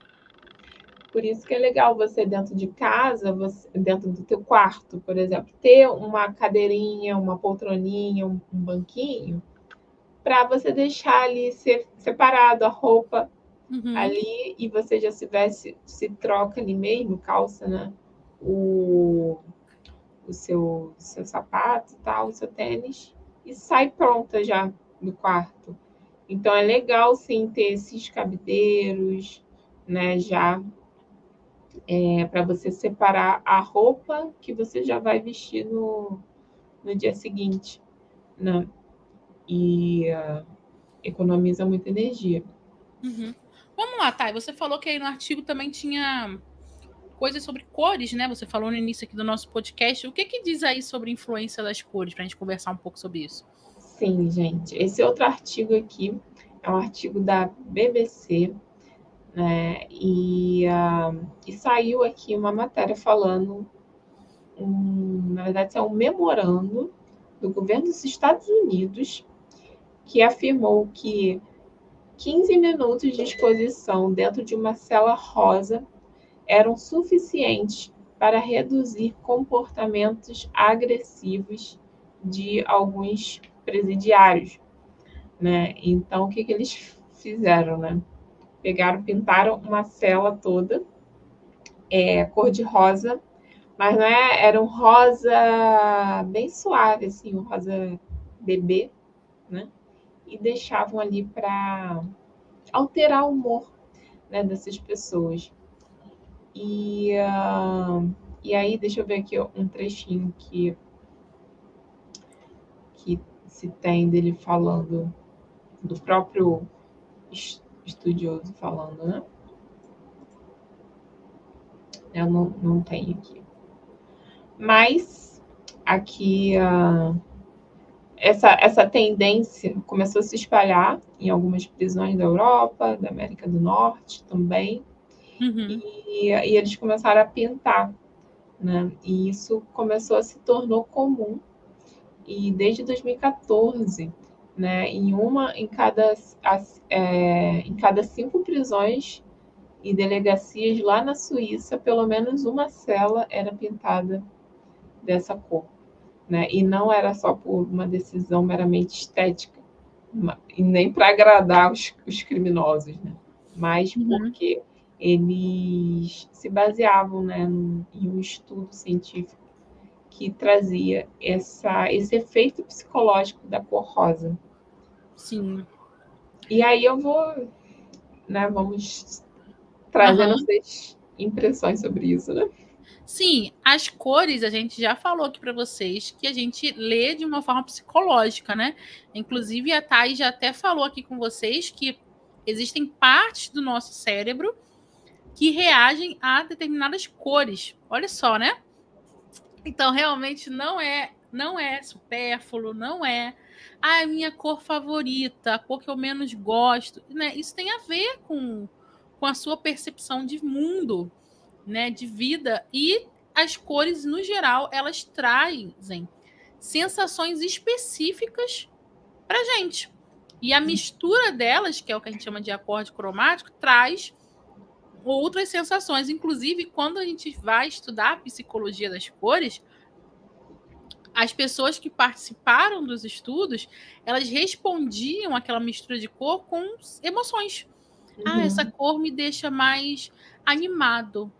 S1: Por isso que é legal você dentro de casa, dentro do teu quarto, por exemplo, ter uma cadeirinha, uma poltroninha, um banquinho, para você deixar ali separado a roupa ali e você já se troca ali mesmo, calça, né? O seu sapato, tal, o seu tênis e sai pronta já do quarto. Então é legal sim ter esses cabideiros, né? Já para você separar a roupa que você já vai vestir no dia seguinte, né? E economiza muita energia.
S2: Vamos lá, Thay. Você falou que aí no artigo também tinha coisas sobre cores, né? Você falou no início aqui do nosso podcast. O que que diz aí sobre a influência das cores, para a gente conversar um pouco sobre isso?
S1: Sim, gente. Esse outro artigo aqui é um artigo da BBC, né? E saiu aqui uma matéria falando, na verdade, é um memorando do governo dos Estados Unidos que afirmou que 15 minutos de exposição dentro de uma cela rosa eram suficientes para reduzir comportamentos agressivos de alguns presidiários, né? Então, o que eles fizeram, né? Pegaram, pintaram uma cela toda, cor de rosa, mas não era um rosa bem suave, assim, um rosa bebê, né? E deixavam ali para alterar o humor, né, dessas pessoas. E aí, deixa eu ver aqui um trechinho que se tem dele falando. do próprio estudioso falando, né? Eu não tenho aqui. Mas aqui essa tendência começou a se espalhar em algumas prisões da Europa, da América do Norte também, e eles começaram a pintar, né? E isso começou a se tornar comum. E desde 2014, né, em cada 5 prisões e delegacias lá na Suíça, pelo menos uma cela era pintada dessa cor, né? E não era só por uma decisão meramente estética, e nem para agradar os criminosos, né? Mas porque eles se baseavam, né, em um estudo científico que trazia esse efeito psicológico da cor rosa.
S2: Sim.
S1: E aí vamos trazer nossas impressões sobre isso, né?
S2: Sim, as cores a gente já falou aqui para vocês que a gente lê de uma forma psicológica, né? Inclusive a Thay já até falou aqui com vocês que existem partes do nosso cérebro que reagem a determinadas cores. Olha só, né? Então realmente não é supérfluo, não é a minha cor favorita, a cor que eu menos gosto, né? Isso tem a ver com a sua percepção de mundo, né, de vida, e as cores no geral elas trazem sensações específicas para gente, e a mistura delas, que é o que a gente chama de acorde cromático, traz outras sensações. Inclusive, quando a gente vai estudar a psicologia das cores, as pessoas que participaram dos estudos, elas respondiam aquela mistura de cor com emoções. Essa cor me deixa mais animado.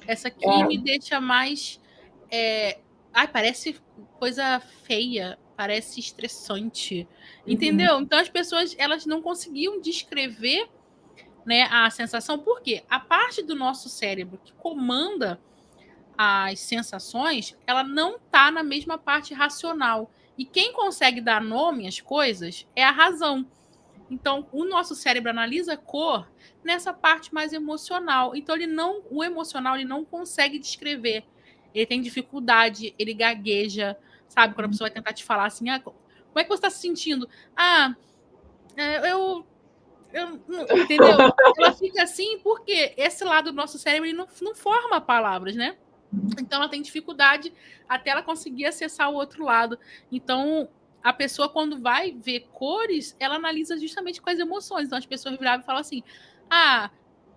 S2: Essa aqui me deixa mais... parece coisa feia, parece estressante. Entendeu? Então, as pessoas elas não conseguiam descrever, né, a sensação. Por quê? A parte do nosso cérebro que comanda as sensações, ela não está na mesma parte racional. E quem consegue dar nome às coisas é a razão. Então, o nosso cérebro analisa a cor nessa parte mais emocional. Então, o emocional ele não consegue descrever. Ele tem dificuldade, ele gagueja, sabe? Quando a pessoa vai tentar te falar assim, como é que você está se sentindo? Entendeu? Ela fica assim porque esse lado do nosso cérebro ele não forma palavras, né? Então, ela tem dificuldade até ela conseguir acessar o outro lado. Então, a pessoa, quando vai ver cores, ela analisa justamente com as emoções. Então, as pessoas viravam e falam assim,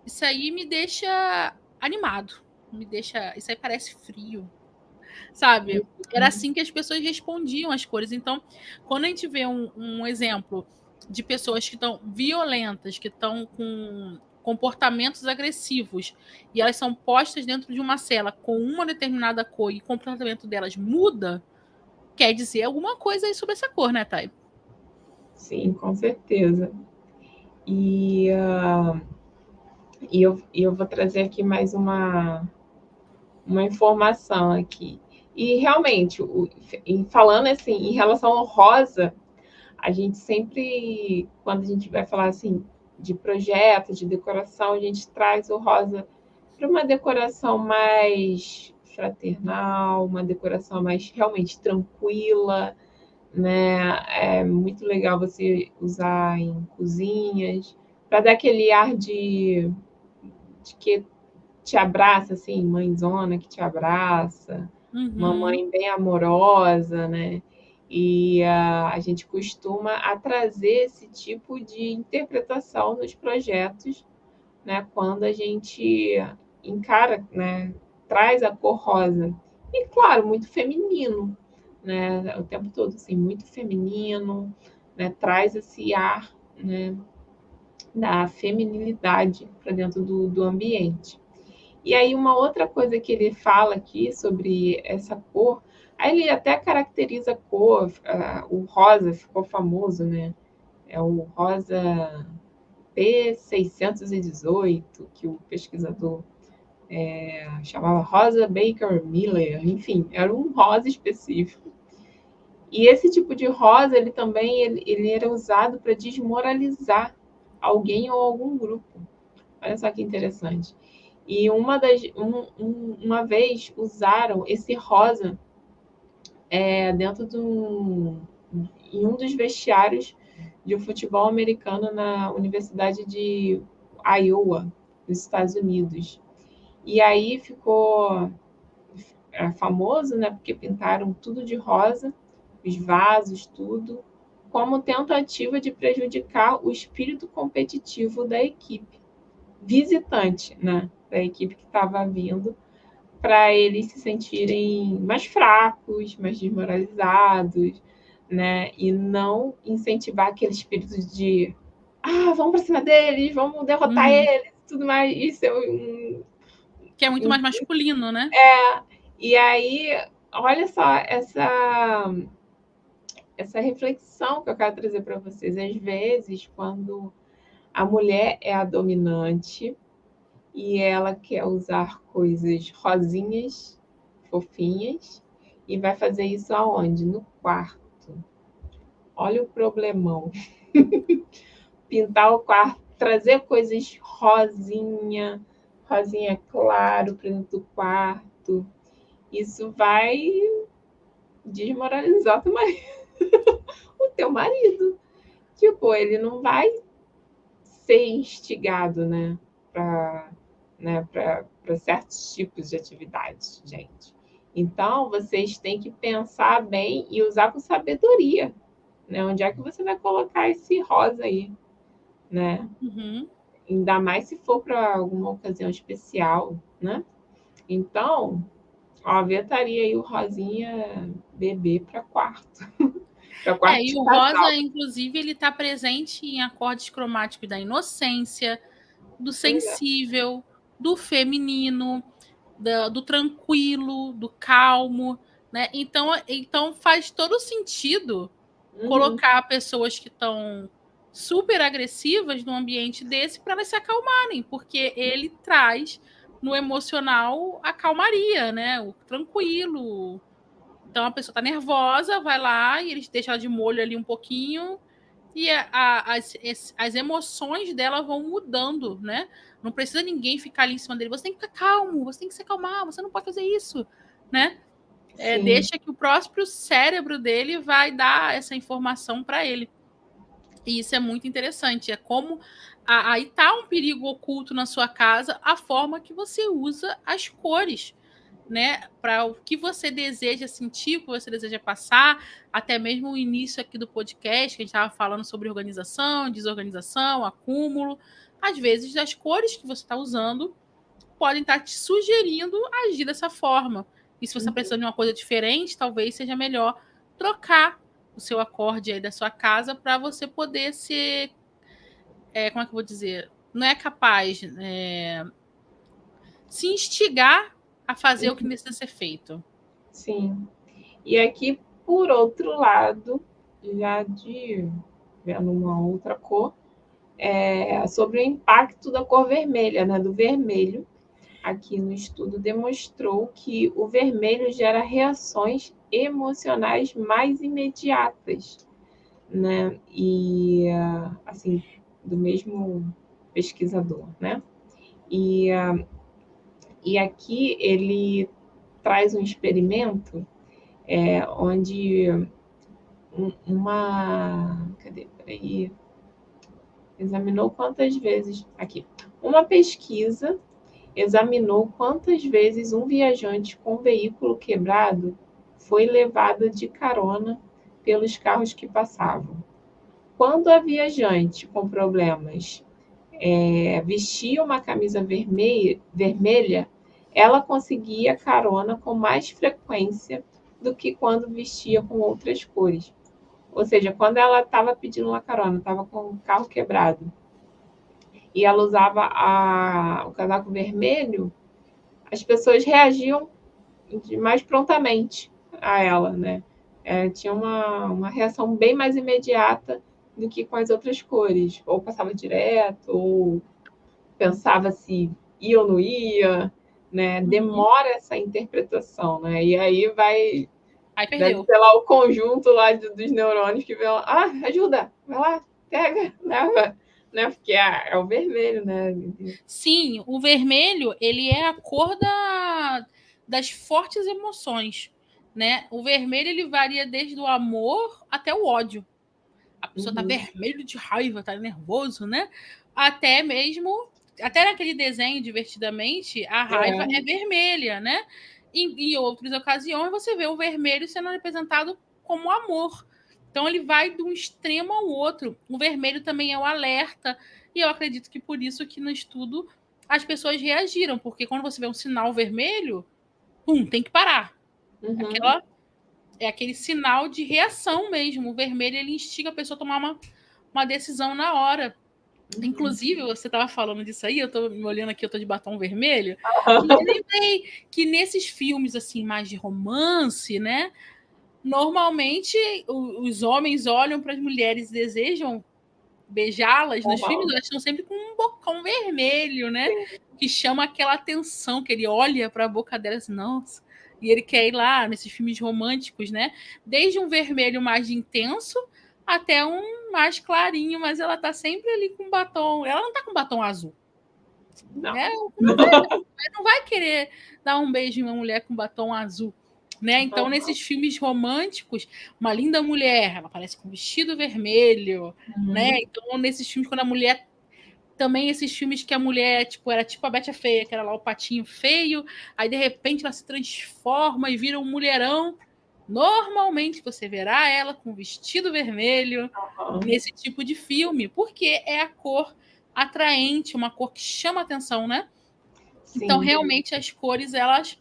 S2: isso aí me deixa animado. Isso aí parece frio. Sabe? Era assim que as pessoas respondiam às cores. Então, quando a gente vê um exemplo de pessoas que estão violentas, que estão com comportamentos agressivos, e elas são postas dentro de uma cela com uma determinada cor e o comportamento delas muda, quer dizer alguma coisa aí sobre essa cor, né, Thay?
S1: Sim, com certeza. E eu vou trazer aqui mais uma informação aqui. E realmente, falando assim, em relação ao rosa, a gente sempre, quando a gente vai falar assim de projetos, de decoração, a gente traz o rosa para uma decoração mais fraternal, uma decoração mais realmente tranquila, né? É muito legal você usar em cozinhas para dar aquele ar de que te abraça, assim, mãezona que te abraça, mamãe bem amorosa, né? E a gente costuma trazer esse tipo de interpretação nos projetos, né? Quando a gente encara, né? Traz a cor rosa. E, claro, muito feminino, né? O tempo todo, assim, muito feminino, né? Traz esse ar, né? Da feminilidade para dentro do ambiente. E aí, uma outra coisa que ele fala aqui sobre essa cor, aí ele até caracteriza a cor, o rosa ficou famoso, né? É o rosa P618, que o pesquisador chamava Rosa Baker Miller, enfim, era um rosa específico. E esse tipo de rosa, ele também ele era usado para desmoralizar alguém ou algum grupo. Olha só que interessante. E uma vez usaram esse rosa dentro em um dos vestiários de um futebol americano na Universidade de Iowa, nos Estados Unidos. E aí ficou famoso, né? Porque pintaram tudo de rosa, os vasos, tudo, como tentativa de prejudicar o espírito competitivo da equipe visitante, né? Da equipe que estava vindo, para eles se sentirem mais fracos, mais desmoralizados, né? E não incentivar aquele espírito de vamos para cima deles, vamos derrotar eles, tudo mais. Isso é
S2: que é muito mais masculino, né?
S1: E aí, olha só essa reflexão que eu quero trazer para vocês. Às vezes, quando a mulher é a dominante e ela quer usar coisas rosinhas, fofinhas, e vai fazer isso aonde? No quarto. Olha o problemão. Pintar o quarto, trazer coisas rosinha claro para dentro do quarto. Isso vai desmoralizar o teu marido. Tipo, ele não vai ser instigado, né, para certos tipos de atividades, gente. Então, vocês têm que pensar bem e usar com sabedoria, né? Onde é que você vai colocar esse rosa aí, né? Ainda mais se for para alguma ocasião especial, né? Então, ó, vetaria aí o rosinha bebê para quarto. Para quarto
S2: E
S1: de
S2: o
S1: casal.
S2: rosa, inclusive, ele está presente em acordes cromáticos da inocência, do sensível, do feminino, do tranquilo, do calmo, né? Então faz todo sentido colocar pessoas que estão super agressivas num ambiente desse para elas se acalmarem, porque ele traz no emocional a calmaria, né? O tranquilo. Então a pessoa tá nervosa, vai lá e eles deixam ela de molho ali um pouquinho e as emoções dela vão mudando, né? Não precisa ninguém ficar ali em cima dele. Você tem que ficar calmo, você tem que se acalmar, você não pode fazer isso, né? Deixa que o próprio cérebro dele vai dar essa informação para ele. E isso é muito interessante. É como aí está um perigo oculto na sua casa, a forma que você usa as cores, né? Para o que você deseja sentir, o que você deseja passar, até mesmo o início aqui do podcast, que a gente estava falando sobre organização, desorganização, acúmulo. Às vezes, as cores que você está usando podem estar te sugerindo agir dessa forma. E se você está precisando de uma coisa diferente, talvez seja melhor trocar o seu acorde aí da sua casa para você poder ser. Como é que eu vou dizer? Não é capaz. Se instigar a fazer o que precisa ser feito.
S1: Sim. E aqui, por outro lado, já vendo uma outra cor, sobre o impacto da cor vermelha, né, do vermelho. Aqui no estudo demonstrou que o vermelho gera reações emocionais mais imediatas, né? E assim, do mesmo pesquisador, né? E aqui ele traz um experimento onde cadê? Peraí. Examinou quantas vezes. Aqui. Uma pesquisa examinou quantas vezes um viajante com veículo quebrado foi levado de carona pelos carros que passavam. Quando a viajante com problemas vestia uma camisa vermelha, ela conseguia carona com mais frequência do que quando vestia com outras cores. Ou seja, quando ela estava pedindo uma carona, estava com o carro quebrado, e ela usava o casaco vermelho, as pessoas reagiam mais prontamente a ela, né? Tinha uma reação bem mais imediata do que com as outras cores. Ou passava direto, ou pensava se ia ou não ia, né? Demora essa interpretação, né? E aí vai
S2: Aí
S1: Deve
S2: perdeu.
S1: ser lá o conjunto lá dos neurônios que vê lá, ajuda, vai lá, pega, leva, né? Porque é o vermelho, né?
S2: Sim, o vermelho, ele é a cor das fortes emoções, né? O vermelho, ele varia desde o amor até o ódio. A pessoa tá vermelho de raiva, tá nervoso, né? Até mesmo, até naquele desenho, Divertidamente, a raiva é vermelha, né? Em outras ocasiões, você vê o vermelho sendo representado como amor. Então, ele vai de um extremo ao outro. O vermelho também é o alerta. E eu acredito que por isso que no estudo as pessoas reagiram. Porque quando você vê um sinal vermelho, pum, tem que parar. É aquele sinal de reação mesmo. O vermelho, ele instiga a pessoa a tomar uma decisão na hora. Inclusive, você estava falando disso aí, eu estou me olhando aqui, eu estou de batom vermelho, e eu lembrei que nesses filmes assim mais de romance, né? Normalmente os homens olham para as mulheres e desejam beijá-las. Nos filmes elas estão sempre com um bocão vermelho, né? Que chama aquela atenção, que ele olha para a boca delas, nossa, e ele quer ir lá nesses filmes românticos, né? Desde um vermelho mais intenso até um mais clarinho, mas ela tá sempre ali com batom. Ela não tá com batom azul.
S1: Não.
S2: Né? Não vai querer dar um beijo em uma mulher com batom azul. Né? Então, nesses filmes românticos, uma linda mulher, ela aparece com vestido vermelho, né? Então, nesses filmes, quando a mulher. Também esses filmes que a mulher, tipo, era tipo a Betty a Feia, que era lá o patinho feio, aí de repente ela se transforma e vira um mulherão. Normalmente você verá ela com vestido vermelho nesse tipo de filme, porque é a cor atraente, uma cor que chama atenção, né? Sim. Então, realmente, as cores, elas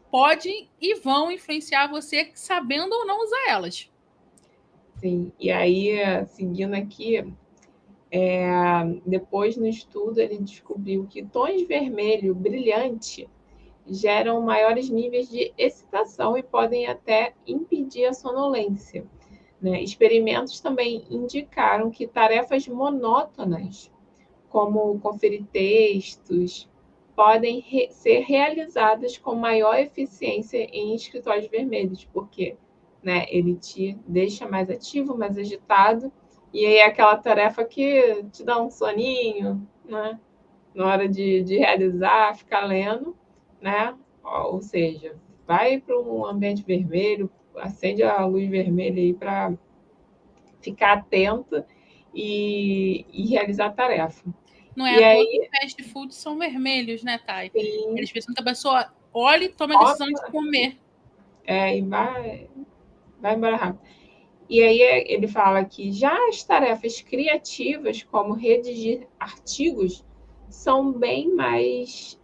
S2: podem e vão influenciar você sabendo ou não usar elas.
S1: Sim, e aí, seguindo aqui, depois no estudo ele descobriu que tons vermelho brilhante geram maiores níveis de excitação e podem até impedir a sonolência. Né? Experimentos também indicaram que tarefas monótonas, como conferir textos, podem ser realizadas com maior eficiência em escritórios vermelhos, porque né, ele te deixa mais ativo, mais agitado, e aí é aquela tarefa que te dá um soninho, né? Na hora de realizar, ficar lendo, né? Ou seja, vai para um ambiente vermelho, acende a luz vermelha aí para ficar atento e realizar a tarefa.
S2: Não é
S1: E
S2: à toa
S1: aí,
S2: que fast food são vermelhos, né, Thay?
S1: sim,
S2: Eles precisam que a pessoa olhe e tome a decisão de comer.
S1: E vai embora rápido. E aí ele fala que já as tarefas criativas, como redigir artigos, são mais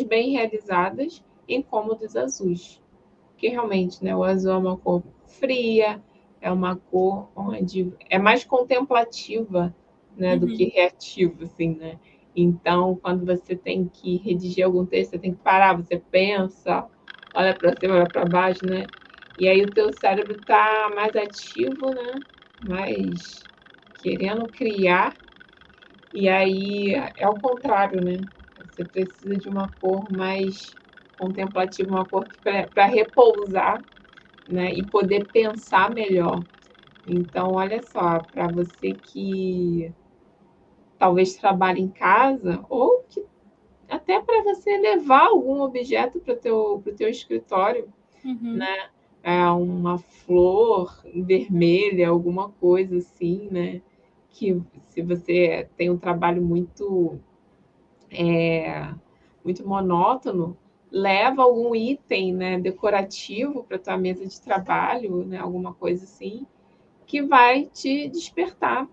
S1: bem realizadas em cômodos azuis. Porque realmente, né, o azul é uma cor fria, é uma cor onde é mais contemplativa, né, do que reativa, assim, né? Então, quando você tem que redigir algum texto, você tem que parar, você pensa, olha para cima, olha para baixo, né? E aí o teu cérebro está mais ativo, né? Mais querendo criar. E aí é o contrário, né? Você precisa de uma cor mais contemplativa, uma cor para repousar, né? E poder pensar melhor. Então, olha só, para você que talvez trabalhe em casa, ou que até para você levar algum objeto para o teu escritório, né? Uma flor vermelha, alguma coisa assim, né? Que se você tem um trabalho muito monótono, leva algum item, né, decorativo para tua mesa de trabalho, né? Alguma coisa assim, que vai te despertar,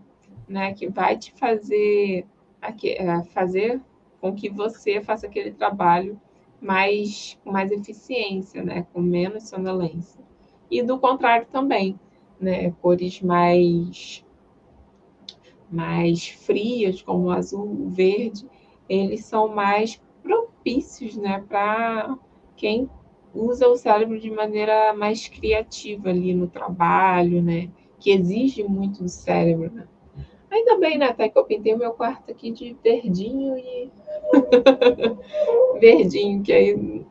S1: né? Que vai te fazer com que você faça aquele trabalho com mais eficiência, né? Com menos sonolência. E do contrário também, né? Cores mais frias, como o azul, o verde, eles são mais propícios, né? Para quem usa o cérebro de maneira mais criativa ali no trabalho, né? Que exige muito do cérebro, né? Ainda bem, né, até que eu pintei o meu quarto aqui de verdinho e verdinho, que aí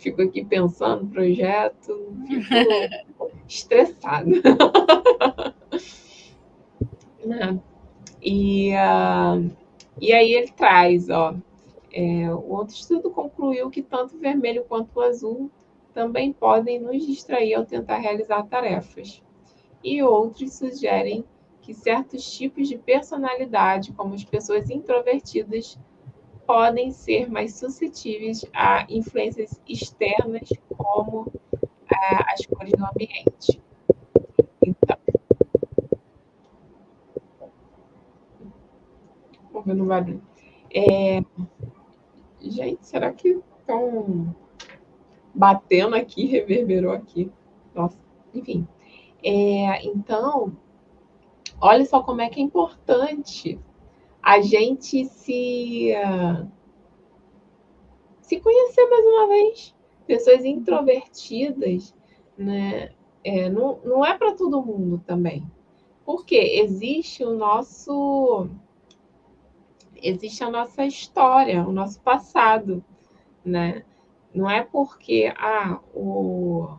S1: fico aqui pensando no projeto, fico estressada. E aí ele traz, o outro estudo concluiu que tanto o vermelho quanto o azul também podem nos distrair ao tentar realizar tarefas. E outros sugerem que certos tipos de personalidade, como as pessoas introvertidas, podem ser mais suscetíveis a influências externas, como as cores do ambiente. Então, vamos ver no barulho. Gente, será que estão batendo aqui, reverberou aqui? Nossa, enfim. Então, olha só como é que é importante a gente se conhecer mais uma vez. Pessoas introvertidas, né? Não é para todo mundo também. Porque existe existe a nossa história, o nosso passado, né? Não é porque o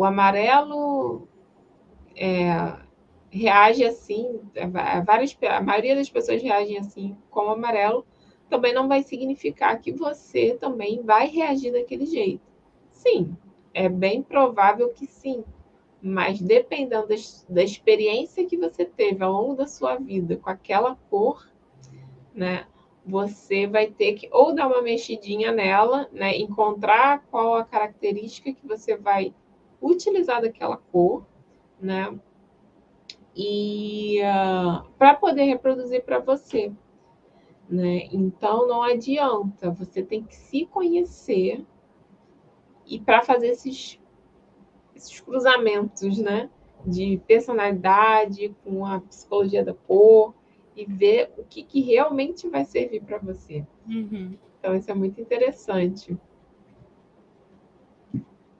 S1: amarelo reage assim, a maioria das pessoas reagem assim com o amarelo, também não vai significar que você também vai reagir daquele jeito. Sim, é bem provável que sim, mas dependendo da experiência que você teve ao longo da sua vida com aquela cor, né, você vai ter que ou dar uma mexidinha nela, né, encontrar qual a característica que você vai utilizar daquela cor, né, e para poder reproduzir para você, né? Então não adianta, você tem que se conhecer e para fazer esses cruzamentos, né? De personalidade com a psicologia da cor e ver o que realmente vai servir para você.
S2: Uhum.
S1: Então isso é muito interessante.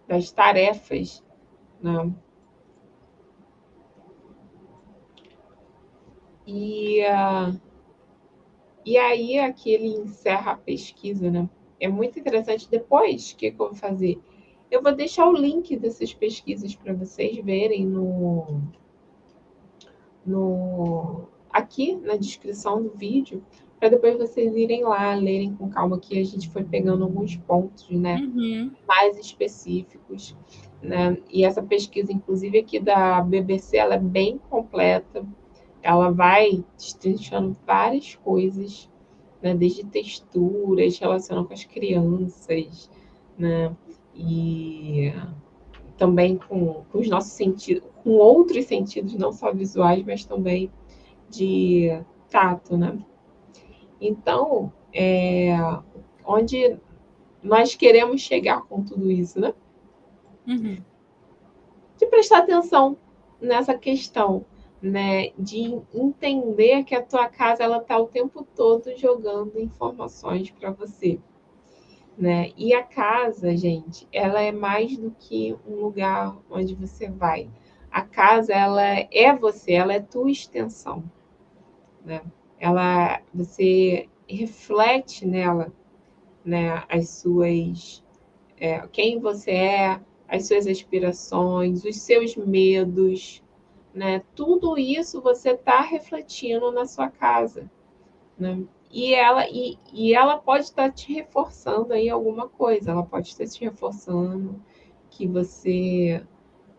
S1: Das tarefas, né? E aí aqui ele encerra a pesquisa, né? É muito interessante. Depois, o que eu vou fazer? Eu vou deixar o link dessas pesquisas para vocês verem aqui na descrição do vídeo, para depois vocês irem lá, lerem com calma, que a gente foi pegando alguns pontos, né?
S2: Uhum.
S1: Mais específicos, né? E essa pesquisa, inclusive aqui da BBC, ela é bem completa. Ela vai destrinchando várias coisas, né? Desde texturas, relacionam com as crianças, né? E também com os nossos sentidos, com outros sentidos, não só visuais, mas também de tato, né? Então, onde nós queremos chegar com tudo isso, né?
S2: Uhum.
S1: De prestar atenção nessa questão, né? De entender que a tua casa ela está o tempo todo jogando informações para você, né? E a casa, gente, ela é mais do que um lugar onde você vai. A casa, ela é você, ela é tua extensão, né? Você reflete nela, né? As suas, quem você é, as suas aspirações, os seus medos, né? Tudo isso você está refletindo na sua casa, né? E ela pode estar te reforçando aí alguma coisa, ela pode estar te reforçando que você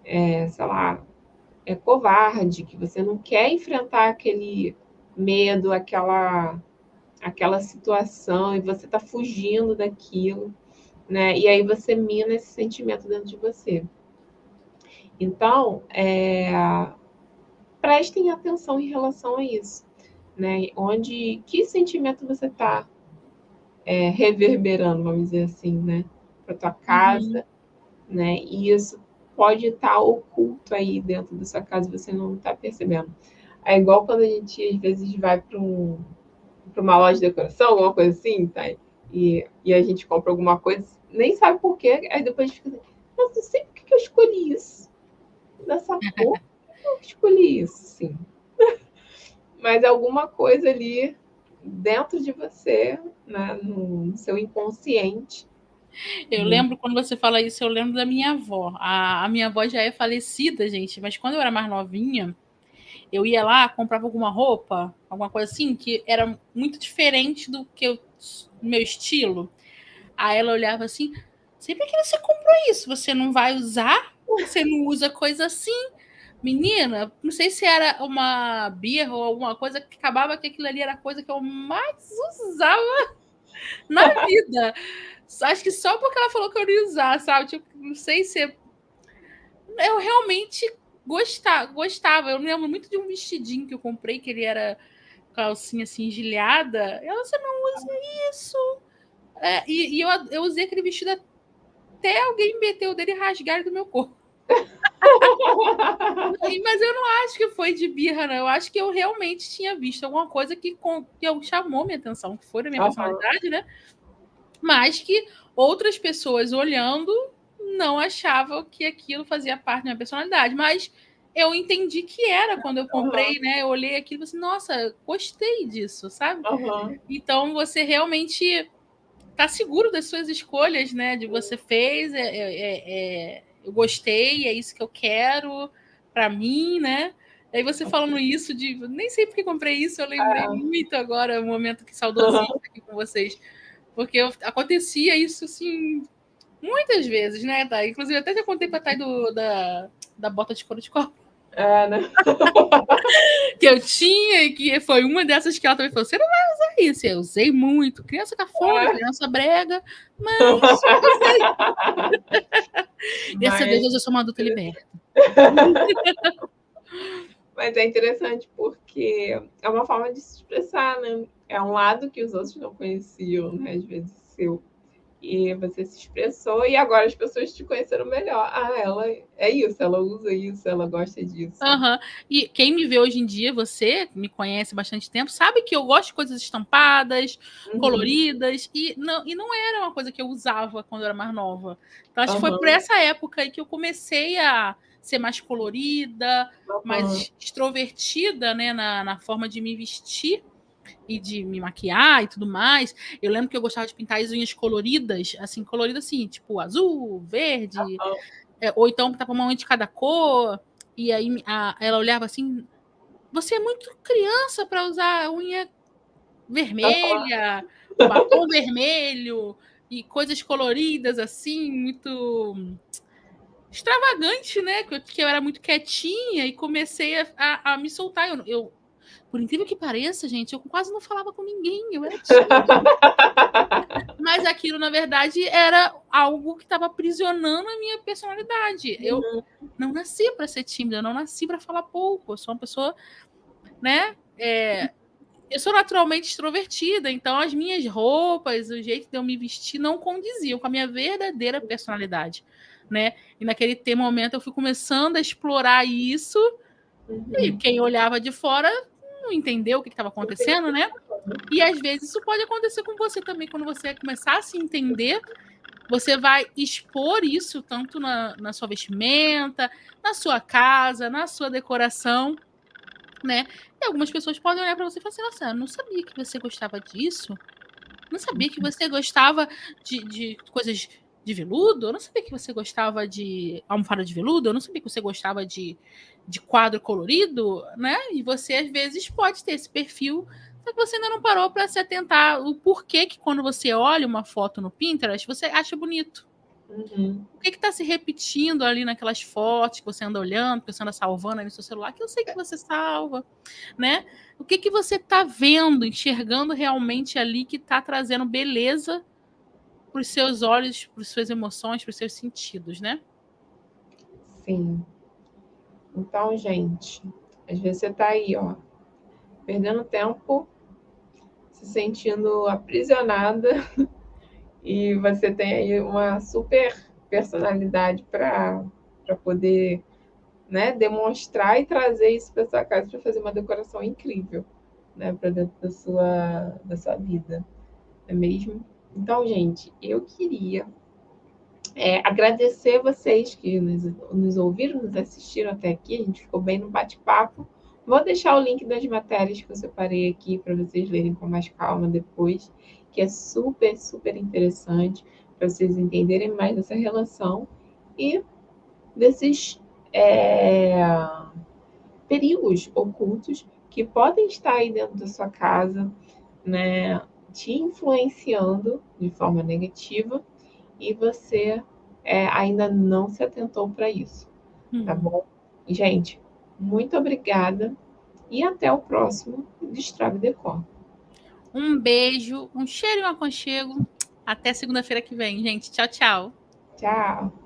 S1: sei lá, é covarde, que você não quer enfrentar aquele medo, aquela situação, e você está fugindo daquilo, né? E aí você mina esse sentimento dentro de você. Então, prestem atenção em relação a isso, né? Que sentimento você está reverberando, vamos dizer assim, né? Para tua casa, né? E isso pode estar oculto aí dentro da sua casa, você não está percebendo. É igual quando a gente às vezes vai para uma loja de decoração, alguma coisa assim, tá? E a gente compra alguma coisa, nem sabe por quê, aí depois fica assim, nossa, não sei por que eu escolhi isso. Dessa cor, eu escolhi isso, sim. Mas alguma coisa ali dentro de você, né, no seu inconsciente,
S2: Eu lembro, quando você fala isso, eu lembro da minha avó. A minha avó já é falecida, gente, mas quando eu era mais novinha, eu ia lá, comprava alguma roupa, alguma coisa assim, que era muito diferente do que o meu estilo. Aí ela olhava assim, sempre que você comprou isso, você não vai usar? Você não usa coisa assim? Menina, não sei se era uma birra ou alguma coisa que acabava que aquilo ali era a coisa que eu mais usava na vida. Acho que só porque ela falou que eu não ia usar, sabe? Tipo, não sei se eu realmente gostava. Eu lembro muito de um vestidinho que eu comprei, que ele era calcinha assim, engilhada. Ela, você não usa isso. E eu usei aquele vestido até alguém meter o dedo e rasgar ele do meu corpo. Mas eu não acho que foi de birra, não. Eu acho que eu realmente tinha visto alguma coisa que chamou minha atenção, que foi da minha personalidade, né? Mas que outras pessoas olhando não achavam que aquilo fazia parte da minha personalidade. Mas eu entendi que era quando eu comprei, né? Eu olhei aquilo e falei assim, nossa, gostei disso, sabe? Então você realmente tá seguro das suas escolhas, né? De você fez, eu gostei, é isso que eu quero para mim, né? Aí você falando isso de nem sei porque comprei isso, eu lembrei muito agora, um momento que saudosista aqui com vocês, porque acontecia isso assim muitas vezes, né, Thay? Inclusive até já contei para Thay da bota de couro de copo.
S1: Né?
S2: Que eu tinha e que foi uma dessas que ela também falou: você não vai usar isso. Eu usei muito, criança cafona, criança brega, mas graças a Deus eu sou uma adulta liberta.
S1: Mas é interessante porque é uma forma de se expressar, né? É um lado que os outros não conheciam, né? Às vezes seu. E você se expressou e agora as pessoas te conheceram melhor. Ah, ela é isso, ela usa isso, ela gosta disso.
S2: E quem me vê hoje em dia, você me conhece há bastante tempo, sabe que eu gosto de coisas estampadas, coloridas, e não era uma coisa que eu usava quando eu era mais nova. Então, acho que foi por essa época aí que eu comecei a ser mais colorida, mais extrovertida, né, na forma de me vestir e de me maquiar e tudo mais. Eu lembro que eu gostava de pintar as unhas coloridas, assim, tipo azul, verde, ou então pintava uma unha de cada cor, e aí ela olhava assim, você é muito criança para usar unha vermelha, batom vermelho, e coisas coloridas assim, muito extravagante, né? Que eu era muito quietinha e comecei a me soltar. Eu, por incrível que pareça, gente, eu quase não falava com ninguém, eu era tímida. Mas aquilo, na verdade, era algo que estava aprisionando a minha personalidade. Eu não nasci para ser tímida, eu não nasci para falar pouco. Eu sou uma pessoa, né? Eu sou naturalmente extrovertida, então as minhas roupas, o jeito de eu me vestir não condiziam com a minha verdadeira personalidade, né? E naquele momento eu fui começando a explorar isso, e quem olhava de fora não entendeu o que estava acontecendo, né? E às vezes isso pode acontecer com você também, quando você começar a se entender, você vai expor isso tanto na sua vestimenta, na sua casa, na sua decoração, né? E algumas pessoas podem olhar para você e falar assim, nossa, eu não sabia que você gostava disso, não sabia que você gostava de coisas de veludo, eu não sabia que você gostava de almofada de veludo, eu não sabia que você gostava de quadro colorido, né? E você às vezes pode ter esse perfil, só que você ainda não parou para se atentar o porquê que quando você olha uma foto no Pinterest, você acha bonito. O que está se repetindo ali naquelas fotos que você anda olhando, que você anda salvando aí no seu celular, que eu sei que você salva, né? O que você está vendo, enxergando realmente ali que está trazendo beleza para os seus olhos, para as suas emoções, para os seus sentidos, né?
S1: Sim. Então, gente, às vezes você está aí, ó, perdendo tempo, se sentindo aprisionada e você tem aí uma super personalidade para poder, né, demonstrar e trazer isso para sua casa para fazer uma decoração incrível, né, para dentro da sua vida, não é mesmo? Então, gente, eu queria agradecer vocês que nos ouviram, nos assistiram até aqui. A gente ficou bem no bate-papo. Vou deixar o link das matérias que eu separei aqui para vocês lerem com mais calma depois, que é super, super interessante. para vocês entenderem mais dessa relação e desses perigos ocultos que podem estar aí dentro da sua casa, né, te influenciando de forma negativa e você ainda não se atentou para isso, tá bom? Gente, muito obrigada e até o próximo Destrave Decor.
S2: Um beijo, um cheiro e um aconchego. Até segunda-feira que vem, gente. Tchau, tchau.
S1: Tchau.